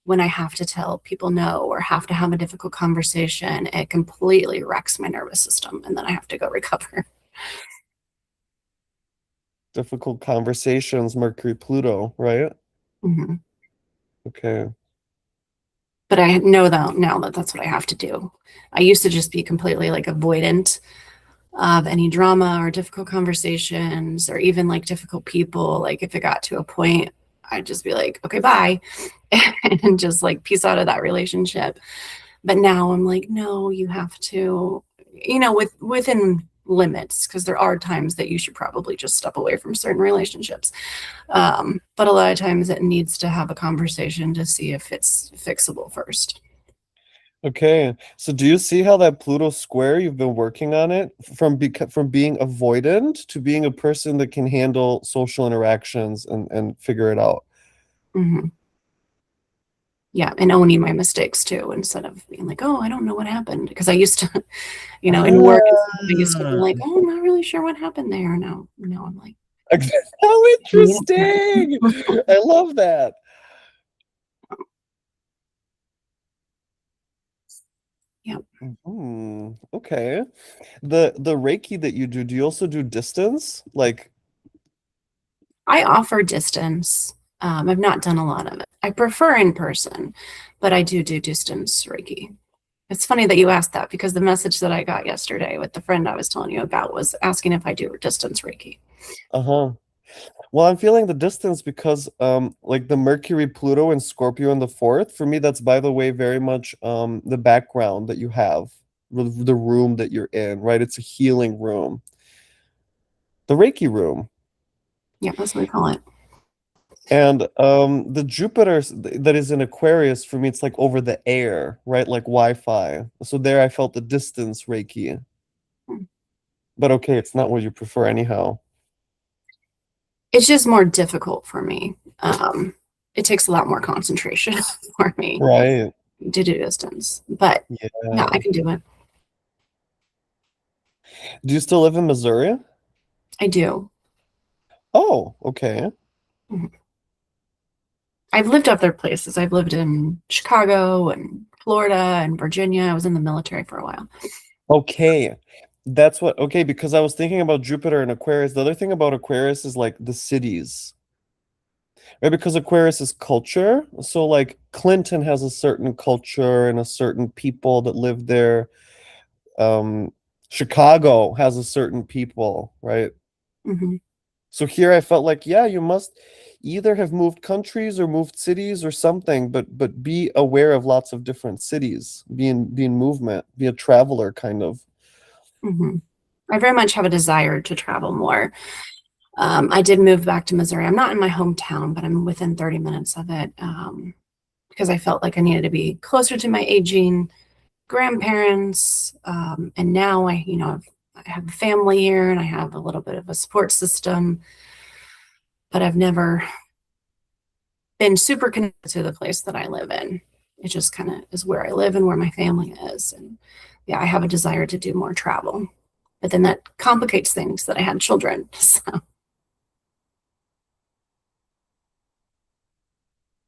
when I have to tell people no or have to have a difficult conversation, it completely wrecks my nervous system, and then I have to go recover. Difficult conversations, Mercury, Pluto, right? Mhm. Okay. But I know that now that that's what I have to do. I used to just be completely like avoidant of any drama or difficult conversations or even like difficult people. Like if it got to a point, I'd just be like, okay, bye, and just like peace out of that relationship. But now I'm like, no, you have to, within limits, because there are times that you should probably just step away from certain relationships. But a lot of times it needs to have a conversation to see if it's fixable first. Okay. So do you see how that Pluto square you've been working on it from being avoidant to being a person that can handle social interactions and figure it out? Mhm. Yeah, and owning my mistakes too, instead of being like, oh, I don't know what happened. Because I used to, in work, I used to be Ah, like, oh, I'm not really sure what happened there. Now I'm like, how yeah. interesting. I love that. Yeah. Okay. The Reiki that you do you also do distance? Like, I offer distance. I've not done a lot of it. I prefer in person, but I do distance Reiki. It's funny that you asked that because the message that I got yesterday with the friend I was telling you about was asking if I do distance Reiki. uh-huh. Well, I'm feeling the distance because like the Mercury, Pluto, and Scorpio in the fourth, for me, that's by the way very much the background that you have, the room that you're in, right? It's a healing room. The Reiki room. Yeah, that's what we call it. And the Jupiter that is in Aquarius for me, it's like over the air, right? Like Wi-Fi. So there I felt the distance Reiki. But okay, it's not what you prefer anyhow. It's just more difficult for me. It takes a lot more concentration for me Right. to do distance, but yeah, I Yeah. can do it. Do you still live in Missouri? I do. Oh, okay. Mhm. I've lived other places. I've lived in Chicago and Florida and Virginia. I was in the military for a while. Okay. That's what, okay, because I was thinking about Jupiter and Aquarius. The other thing about Aquarius is like the cities, right? Because Aquarius is culture. So like Clinton has a certain culture and a certain people that live there. Um, Chicago has a certain people, right? Hmm. So here I felt like, yeah, you must either have moved countries or moved cities or something, but be aware of lots of different cities, be in movement, be a traveler kind of. Hmm. I very much have a desire to travel more. I did move back to Missouri. I'm not in my hometown, but I'm within 30 minutes of it because I felt like I needed to be closer to my aging grandparents. And now I have a family here and I have a little bit of a support system, but I've never been super connected to the place that I live in. It just kind of is where I live and where my family is. And yeah, I have a desire to do more travel. But then that complicates things that I had children. So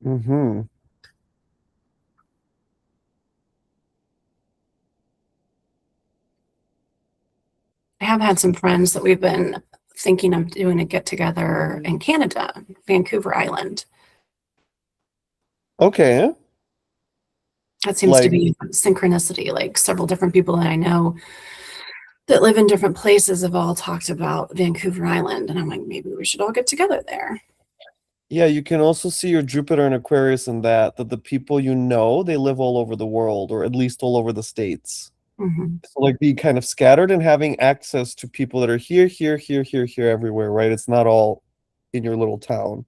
Mm-hmm. I have had some friends that we've been thinking of doing a get together in Canada, Vancouver Island. Okay. That seems to Like, be synchronicity. Like several different people that I know that live in different places have all talked about Vancouver Island. And I'm like, maybe we should all get together there. yeah, you can also see your Jupiter and Aquarius in that the people you know, they live all over the world, or at least all over the states. Hmm. So like being kind of scattered and having access to people that are here, here, here, here, here, everywhere, right? It's not all in your little town.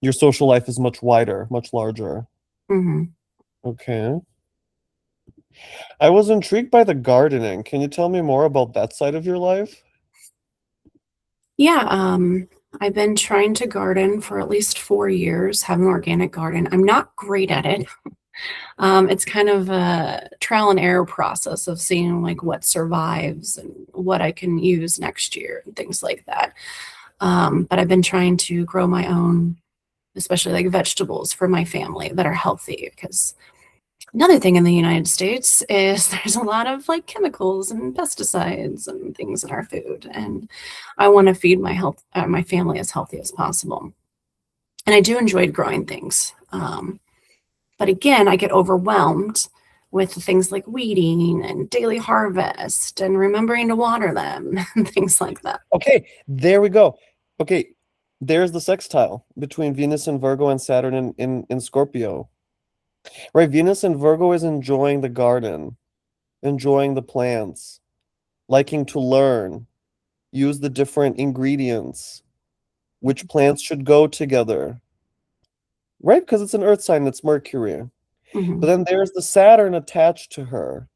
Your social life is much wider, much larger. Hmm. Okay. I was intrigued by the gardening. Can you tell me more about that side of your life? Yeah, I've been trying to garden for at least 4 years, have an organic garden. I'm not great at it. It's kind of a trial and error process of seeing like what survives and what I can use next year and things like that. But I've been trying to grow my own, especially like vegetables for my family that are healthy because another thing in the United States is there's a lot of like chemicals and pesticides and things in our food, and I want to feed my family as healthy as possible. And I do enjoy growing things, but again, I get overwhelmed with things like weeding and daily harvest and remembering to water them and things like that. Okay, there we go. Okay, there's the sextile between Venus and Virgo and Saturn in Scorpio. Right, Venus and Virgo is enjoying the garden, enjoying the plants, liking to learn, use the different ingredients, which plants should go together, right? Because it's an earth sign, it's Mercury. But Mhm, then there's the Saturn attached to her.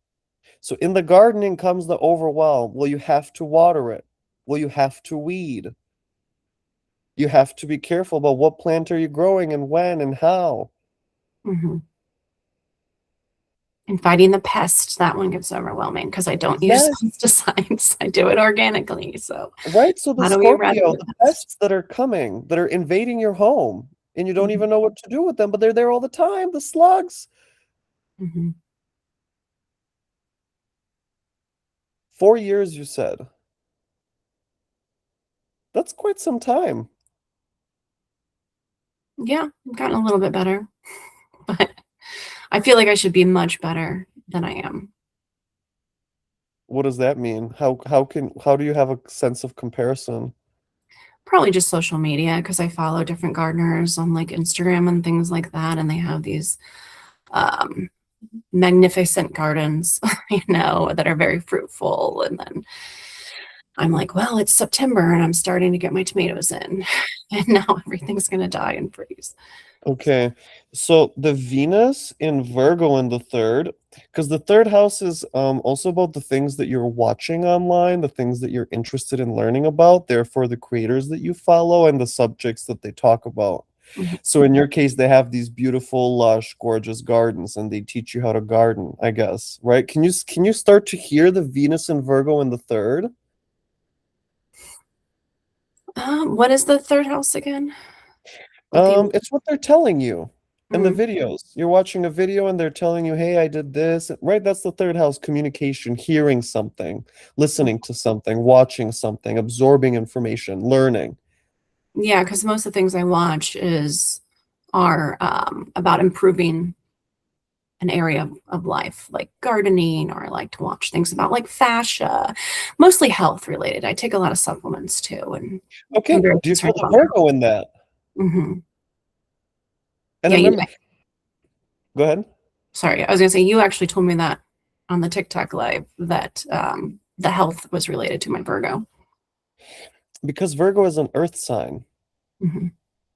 So in the gardening comes the overwhelm. Well, you have to water it. Well, you have to weed. You have to be careful about what plant are you growing and when and how. mhm. And fighting the pests, that one gets overwhelming because I don't use Yes, pesticides. I do it organically. So right. So the how do we Scorpio, eradicate the the pest? pests that are coming, that are invading your home, and you don't Mhm, even know what to do with them, but they're there all the time. The slugs. mhm. 4 years, you said. That's quite some time. Yeah, I've gotten a little bit better, but I feel like I should be much better than I am. What does that mean? How do you have a sense of comparison? Probably just social media because I follow different gardeners on like Instagram and things like that, and they have these um, magnificent gardens, that are very fruitful. And then I'm like, well, it's September and I'm starting to get my tomatoes in, and now everything's gonna die and freeze. Okay, so the Venus in Virgo in the third, because the third house is also about the things that you're watching online, the things that you're interested in learning about, therefore the creators that you follow and the subjects that they talk about. Mhm. So in your case, they have these beautiful, lush, gorgeous gardens, and they teach you how to garden, I guess, right? Can you start to hear the Venus in Virgo in the third? What is the third house again? What the It's what they're telling you in the mm, videos. You're watching a video and they're telling you, "Hey, I did this." Right? That's the third house communication, hearing something, listening to something, watching something, absorbing information, learning. yeah, because most of the things I watch is are about improving an area of life, like gardening, or I like to watch things about like fascia, mostly health related. I take a lot of supplements too, and I'm Okay, very do you feel concerned the about that. Virgo in that? Hmm. And Yeah, remember, go ahead. sorry, I was gonna say you actually told me that on the TikTok live that the health was related to my Virgo. Because Virgo is an earth sign, Hmm.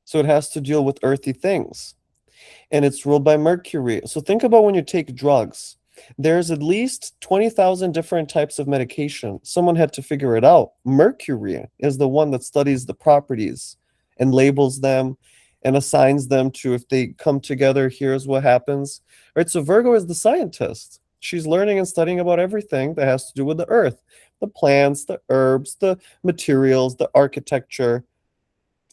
so it has to deal with earthy things. And it's ruled by Mercury. So think about when you take drugs. There's at least 20,000 different types of medication. Someone had to figure it out. Mercury is the one that studies the properties and labels them and assigns them to if they come together, here's what happens. Right? So Virgo is the scientist. She's learning and studying about everything that has to do with the earth, the plants, the herbs, the materials, the architecture,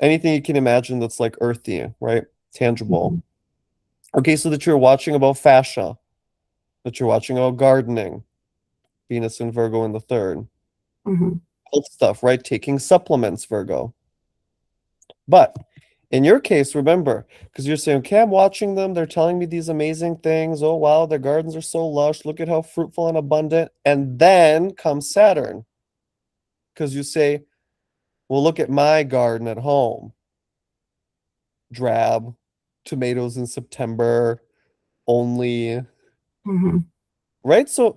anything you can imagine that's like earthy, right? Tangible. Hmm. Okay, so that you're watching about fascia, that you're watching about gardening, Venus and Virgo in the third. Hmm. Health stuff, right? Taking supplements, Virgo. But in your case, remember, because you're saying, okay, I'm watching them. They're telling me these amazing things. Oh, wow, their gardens are so lush. Look at how fruitful and abundant. And then comes Saturn, because you say, well, look at my garden at home. Drab, tomatoes in September only. Hmm. Right? So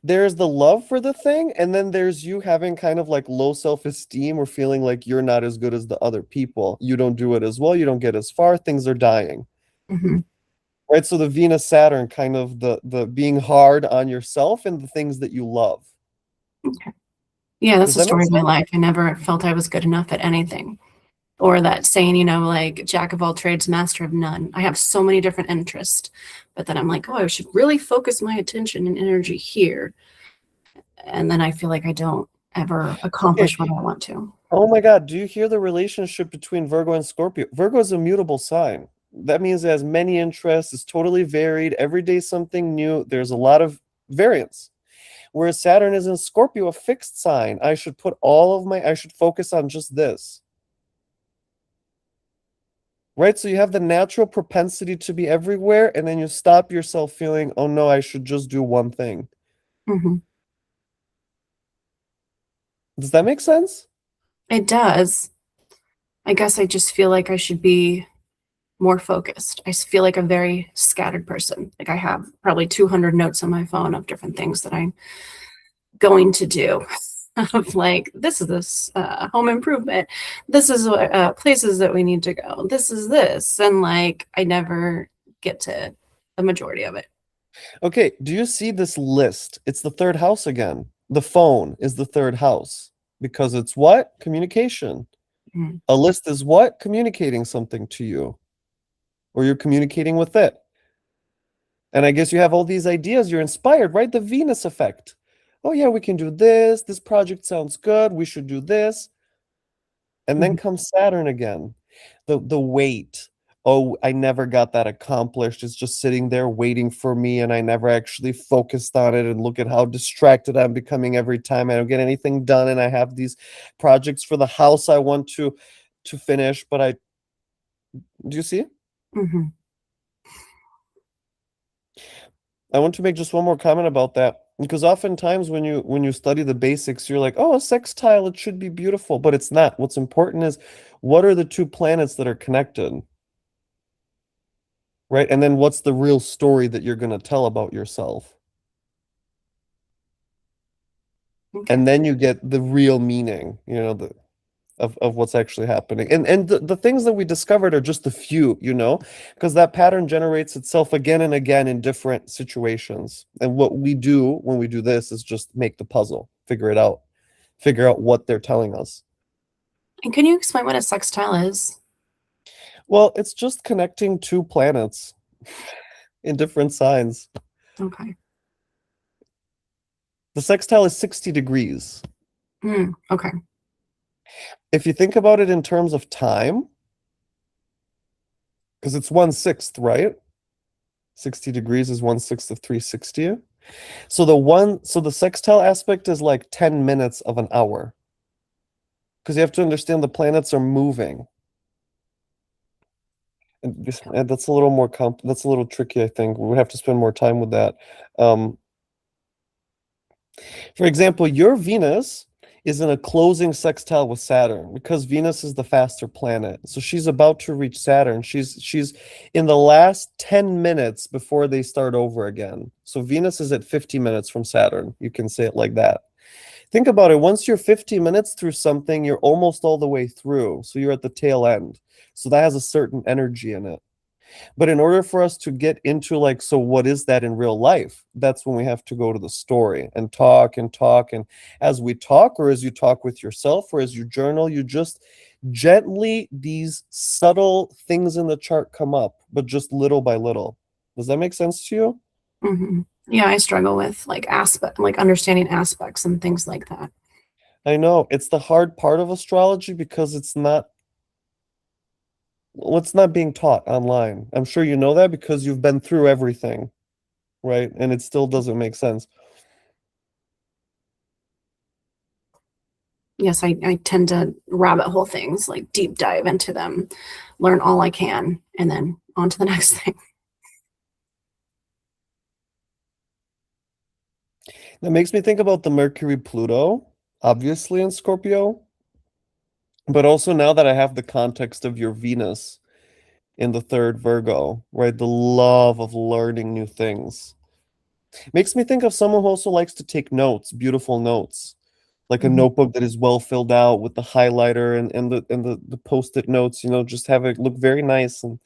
there's the love for the thing, and then there's you having kind of like low self-esteem or feeling like you're not as good as the other people. You don't do it as well, you don't get as far, things are dying. Hmm. right? So the Venus Saturn, kind of the being hard on yourself and the things that you love. Okay. Yeah, that's Does the that make story of my sense? life. I never felt I was good enough at anything. Or that saying, you know, like jack of all trades, master of none. I have so many different interests, but then I'm like, oh, I should really focus my attention and energy here. And then I feel like I don't ever Okay. accomplish what I want to. Oh my God, do you hear the relationship between Virgo and Scorpio? Virgo is a mutable sign. That means it has many interests, it's totally varied, every day something new. There's a lot of variance. Whereas Saturn is in Scorpio, a fixed sign. I should focus on just this. Right? So you have the natural propensity to be everywhere, and then you stop yourself feeling, oh no, I should just do one thing. Hmm. Does that make sense? It does. I guess I just feel like I should be more focused. I feel like a very scattered person. Like I have probably 200 notes on my phone of different things that I'm going to do. Of like, this home improvement. This is places that we need to go. This is this. And like, I never get to the majority of it. Okay, do you see this list? It's the third house again. The phone is the third house because it's what? Communication. Mm. A list is what? Communicating something to you, or you're communicating with it. And I guess you have all these ideas, you're inspired, right? The Venus effect. Oh, yeah, we can do this. This project sounds good. We should do this. And then Mhm. comes Saturn again. The weight. Oh, I never got that accomplished. It's just sitting there waiting for me, and I never actually focused on it. And look at how distracted I'm becoming every time. I don't get anything done, and I have these projects for the house I want to finish, but I do you see? Mhm. I want to make just one more comment about that because oftentimes when you study the basics, you're like, oh, a sextile, it should be beautiful, but it's not. What's important is what are the two planets that are connected, right? And then what's the real story that you're going to tell about yourself? Okay. And then you get the real meaning, of what's actually happening. And the things that we discovered are just a few, because that pattern generates itself again and again in different situations. And what we do when we do this is just make the puzzle, figure out what they're telling us. And can you explain what a sextile is? Well, it's just connecting two planets in different signs. Okay. The sextile is 60 degrees. Okay. If you think about it in terms of time, because it's 1/6, right? 60 degrees is 1/6 of 360. So the sextile aspect is like 10 minutes of an hour. Because you have to understand the planets are moving. And that's a little more that's a little tricky, I think. We would have to spend more time with that. Um, for example, your Venus is in a closing sextile with Saturn because Venus is the faster planet. So she's about to reach Saturn. She's in the last 10 minutes before they start over again. So Venus is at 50 minutes from Saturn. You can say it like that. Think about it. Once you're 50 minutes through something, you're almost all the way through. So you're at the tail end. So that has a certain energy in it. But in order for us to get into like, so what is that in real life? That's when we have to go to the story and talk and talk. And as we talk, or as you talk with yourself, or as you journal, you just gently, these subtle things in the chart come up, but just little by little. Does that make sense to you? Yeah, I struggle with like understanding aspects and things like that. I know it's the hard part of astrology because it's not being taught online. I'm sure you know that because you've been through everything, right? And it still doesn't make sense. Yes, I tend to rabbit hole things, like deep dive into them, learn all I can, and then on to the next thing. That makes me think about the Mercury Pluto, obviously in Scorpio, but also now that I have the context of your Venus in the third Virgo, right? The love of learning new things. Makes me think of someone who also likes to take notes, beautiful notes, like a Mhm. notebook that is well filled out with the highlighter and the post-it notes, just have it look very nice. And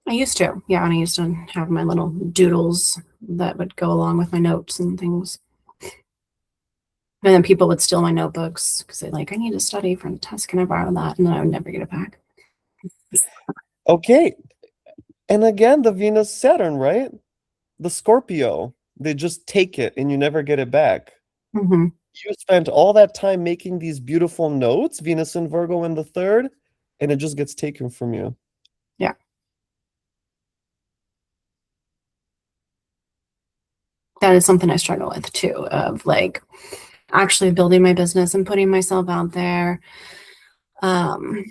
I used to, yeah, and I used to have my little doodles that would go along with my notes and things. And then people would steal my notebooks because they like, I need to study for the test. Can I borrow that? And then I would never get it back. Okay. And again, the Venus Saturn, right? The Scorpio. They just take it and you never get it back. Hmm. You spent all that time making these beautiful notes, Venus and Virgo in the third, and it just gets taken from you. Yeah. That is something I struggle with too, of like actually building my business and putting myself out there. Um,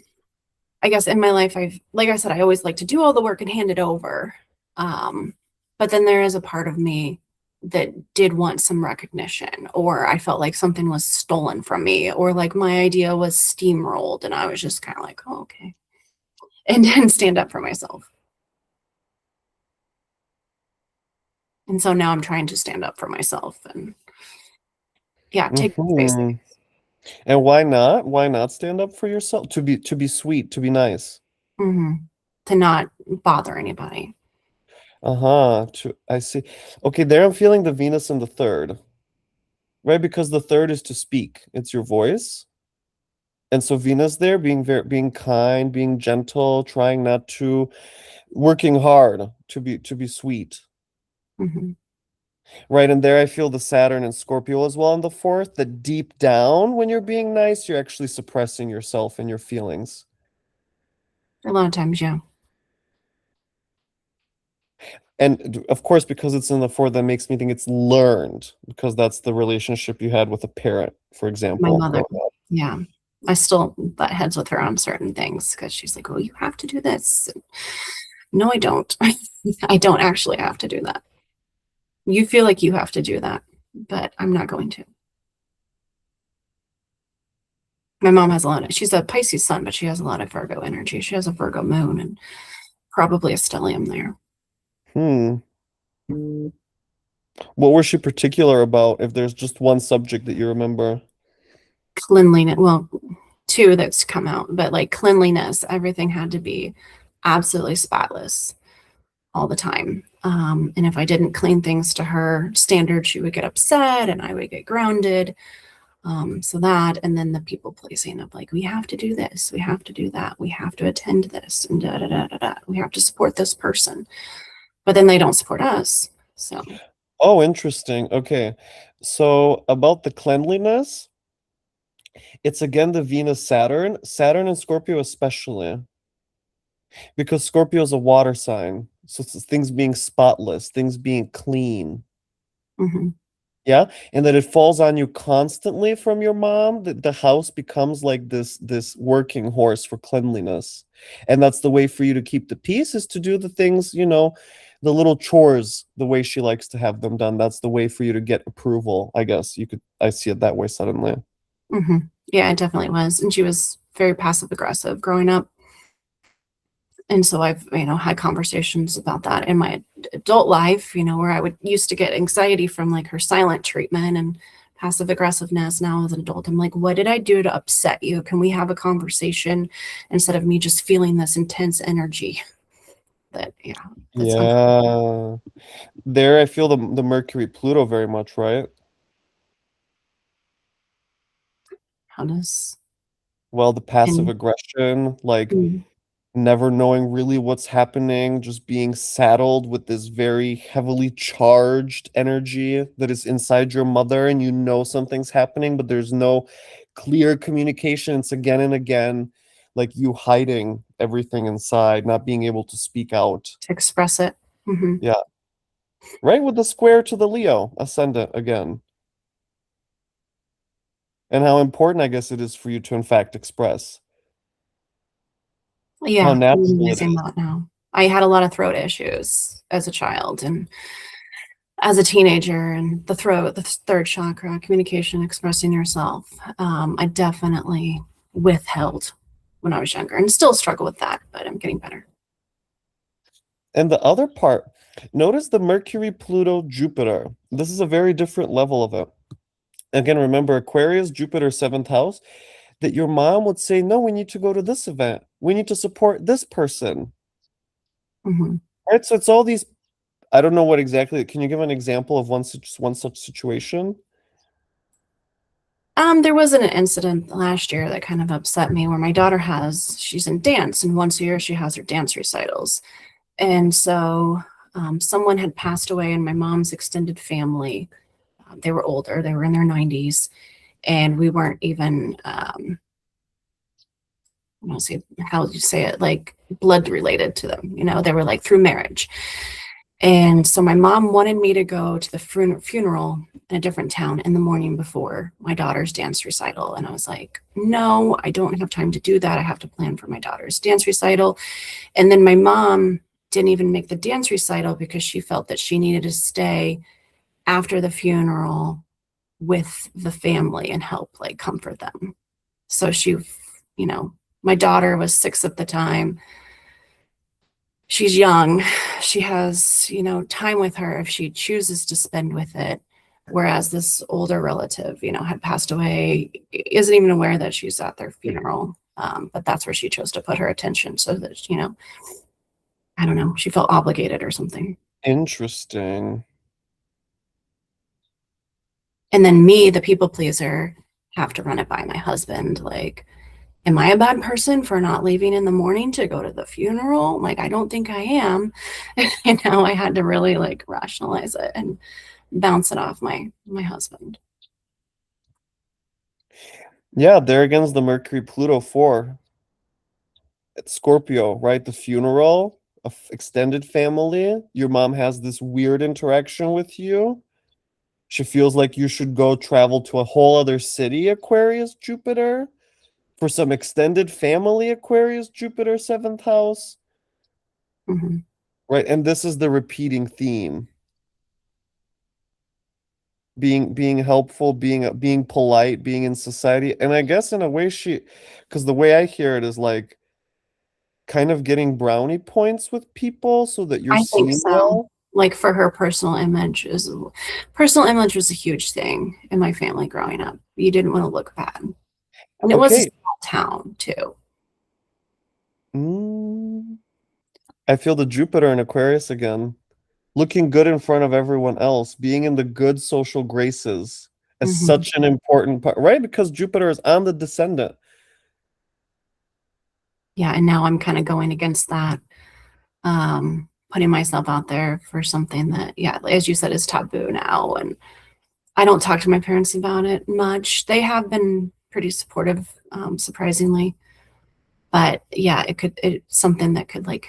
I guess in my life, like I said, I always like to do all the work and hand it over. Um, but then there is a part of me that did want some recognition, or I felt like something was stolen from me, or like my idea was steamrolled, and I was just kind of like, oh, okay, and then stand up for myself. And so now I'm trying to stand up for myself and yeah, take space. Hmm. And why not? Why not stand up for yourself? To be sweet, to be nice. Hmm. To not bother anybody. Uh-huh. I see. Okay, there I'm feeling the Venus in the third, right? Because the third is to speak. It's your voice. And so Venus there being kind, being gentle, trying not to working hard to be sweet. Hmm. Right, and there I feel the Saturn and Scorpio as well in the fourth, that deep down when you're being nice, you're actually suppressing yourself and your feelings. A lot of times, yeah. And of course, because it's in the fourth, that makes me think it's learned, because that's the relationship you had with a parent, for My example, mother, growing up. yeah. I still butt heads with her on certain things because she's like, "Oh, you have to do this." No, I don't. I don't actually have to do that. You feel like you have to do that, but I'm not going to. My mom has a lot of, she's a Pisces sun, but she has a lot of Virgo energy. She has a Virgo moon and probably a stellium there. Hmm. What was she particular about, if there's just one subject that you remember? Cleanliness, well, two that's come out, but like cleanliness, everything had to be absolutely spotless all the time. And if I didn't clean things to her standard, she would get upset and I would get grounded. So that, and then the people pleasing of like, we have to do this, we have to do that, we have to attend this, and da da da da da. We have to support this person, but then they don't support us. So Oh, interesting. Okay. So about the cleanliness, it's again the Venus Saturn and Scorpio especially, because Scorpio is a water sign. So it's things being spotless, things being clean. mhm. Yeah. And that it falls on you constantly from your mom, that the house becomes like this working horse for cleanliness. And that's the way for you to keep the peace, is to do the things, the little chores the way she likes to have them done. That's the way for you to get approval, I guess. I see it that way suddenly. Yeah, it definitely was, and she was very passive aggressive growing up. And so I've, had conversations about that in my adult life, where I would used to get anxiety from like her silent treatment and passive aggressiveness. Now as an adult, I'm like, what did I do to upset you? Can we have a conversation instead of me just feeling this intense energy that, that's Yeah. There I feel the Mercury Pluto very much, right? how does, Well, the passive and aggression, like mm, never knowing really what's happening, just being saddled with this very heavily charged energy that is inside your mother, and you know something's happening, but there's no clear communication. It's again and again, like you hiding everything inside, not being able to speak out. to express it. Hmm. Yeah, right, with the square to the Leo ascendant again, and how important I guess it is for you to in fact express how Yeah, I'm natural it realizing is. that now. I had a lot of throat issues as a child and as a teenager, and the throat, the third chakra, communication, expressing yourself. I definitely withheld when I was younger and still struggle with that, but I'm getting better. And the other part, notice the Mercury, Pluto, Jupiter. This is a very different level of it. Again, remember Aquarius, Jupiter, seventh house, that your mom would say, no, we need to go to this event. We need to support this person. Hmm. Right, so it's all these. I don't know what exactly. Can you give an example of one such situation? There was an incident last year that kind of upset me where my daughter she's in dance, and once a year she has her dance recitals. And so someone had passed away in my mom's extended family. They were older, they were in their 90s, and we weren't even, I don't see how would you say it, like blood related to them. They were like through marriage. And so my mom wanted me to go to the funeral in a different town in the morning before my daughter's dance recital. And I was like, no, I don't have time to do that. I have to plan for my daughter's dance recital. And then my mom didn't even make the dance recital because she felt that she needed to stay after the funeral with the family and help like comfort them. So you know, my daughter was 6 at the time. She's young. She has, time with her if she chooses to spend with it. Whereas this older relative, had passed away, isn't even aware that she's at their funeral. But that's where she chose to put her attention so that, I don't know, she felt obligated or something. Interesting. And then me, the people pleaser, have to run it by my husband. Like, am I a bad person for not leaving in the morning to go to the funeral? Like, I don't think I am. I had to really like rationalize it and bounce it off my husband. Yeah, there again's the Mercury Pluto 4. It's Scorpio, right? The funeral, extended family. Your mom has this weird interaction with you. She feels like you should go travel to a whole other city, Aquarius, Jupiter, for some extended family, Aquarius, Jupiter, seventh house. Mm-hmm. Right. And this is the repeating theme. Being helpful, being polite, being in society. And I guess in a way because the way I hear it is like kind of getting brownie points with people so that you're I think seen so. well. Like for her personal image was a huge thing in my family growing up. You didn't want to look bad. And it was a Okay. small town too. Mm, I feel the Jupiter in Aquarius again. Looking good in front of everyone else, being in the good social graces is Mm-hmm. such an important part, right? Because Jupiter is on the descendant. Yeah, and now I'm kind of going against that, putting myself out there for something that, yeah, as you said, is taboo now. And I don't talk to my parents about it much. They have been pretty supportive, surprisingly. But yeah, it's something that could like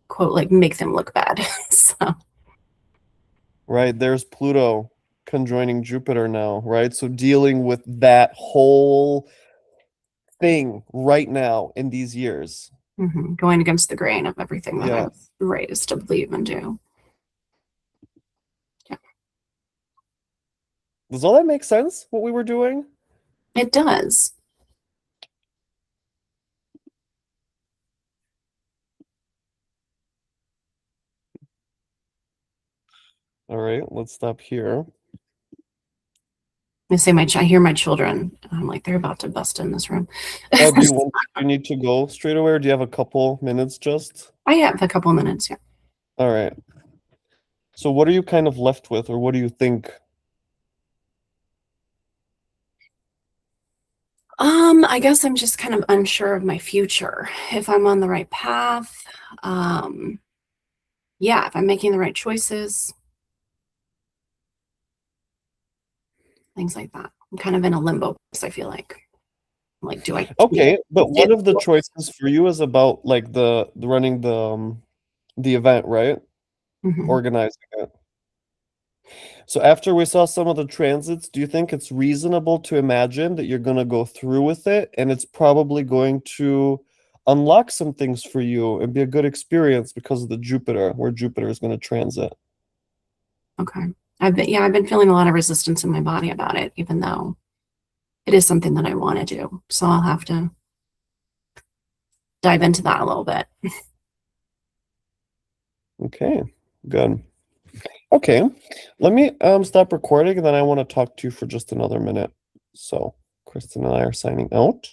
quote like make them look bad. So Right? There's Pluto conjoining Jupiter now, right? So dealing with that whole thing right now in these years. going against the grain of everything that I'm Yes. raised to believe and do. Yeah, Does all that make sense, what we were doing? it does. All right, let's stop here. I hear my children. I'm like, they're about to bust in this room. Oh, do you need to go straight away, or do you have a couple minutes just? I have a couple minutes. Yeah. All right. So what are you kind of left with, or what do you think? I guess I'm just kind of unsure of my future, if I'm on the right path. Um, yeah, if I'm making the right choices, things like that. I'm kind of in a limbo place, I feel like. Like, do I continue Okay, but to one of the do? choices for you is about like the running the event, right? Mhm. Organizing it. So after we saw some of the transits, do you think it's reasonable to imagine that you're going to go through with it and it's probably going to unlock some things for you and be a good experience because of the Jupiter, where Jupiter is going to transit? Okay. I've been feeling a lot of resistance in my body about it, even though it is something that I want to do. So I'll have to dive into that a little bit. Okay, good. Okay, let me stop recording and then I want to talk to you for just another minute. So Kristen and I are signing out.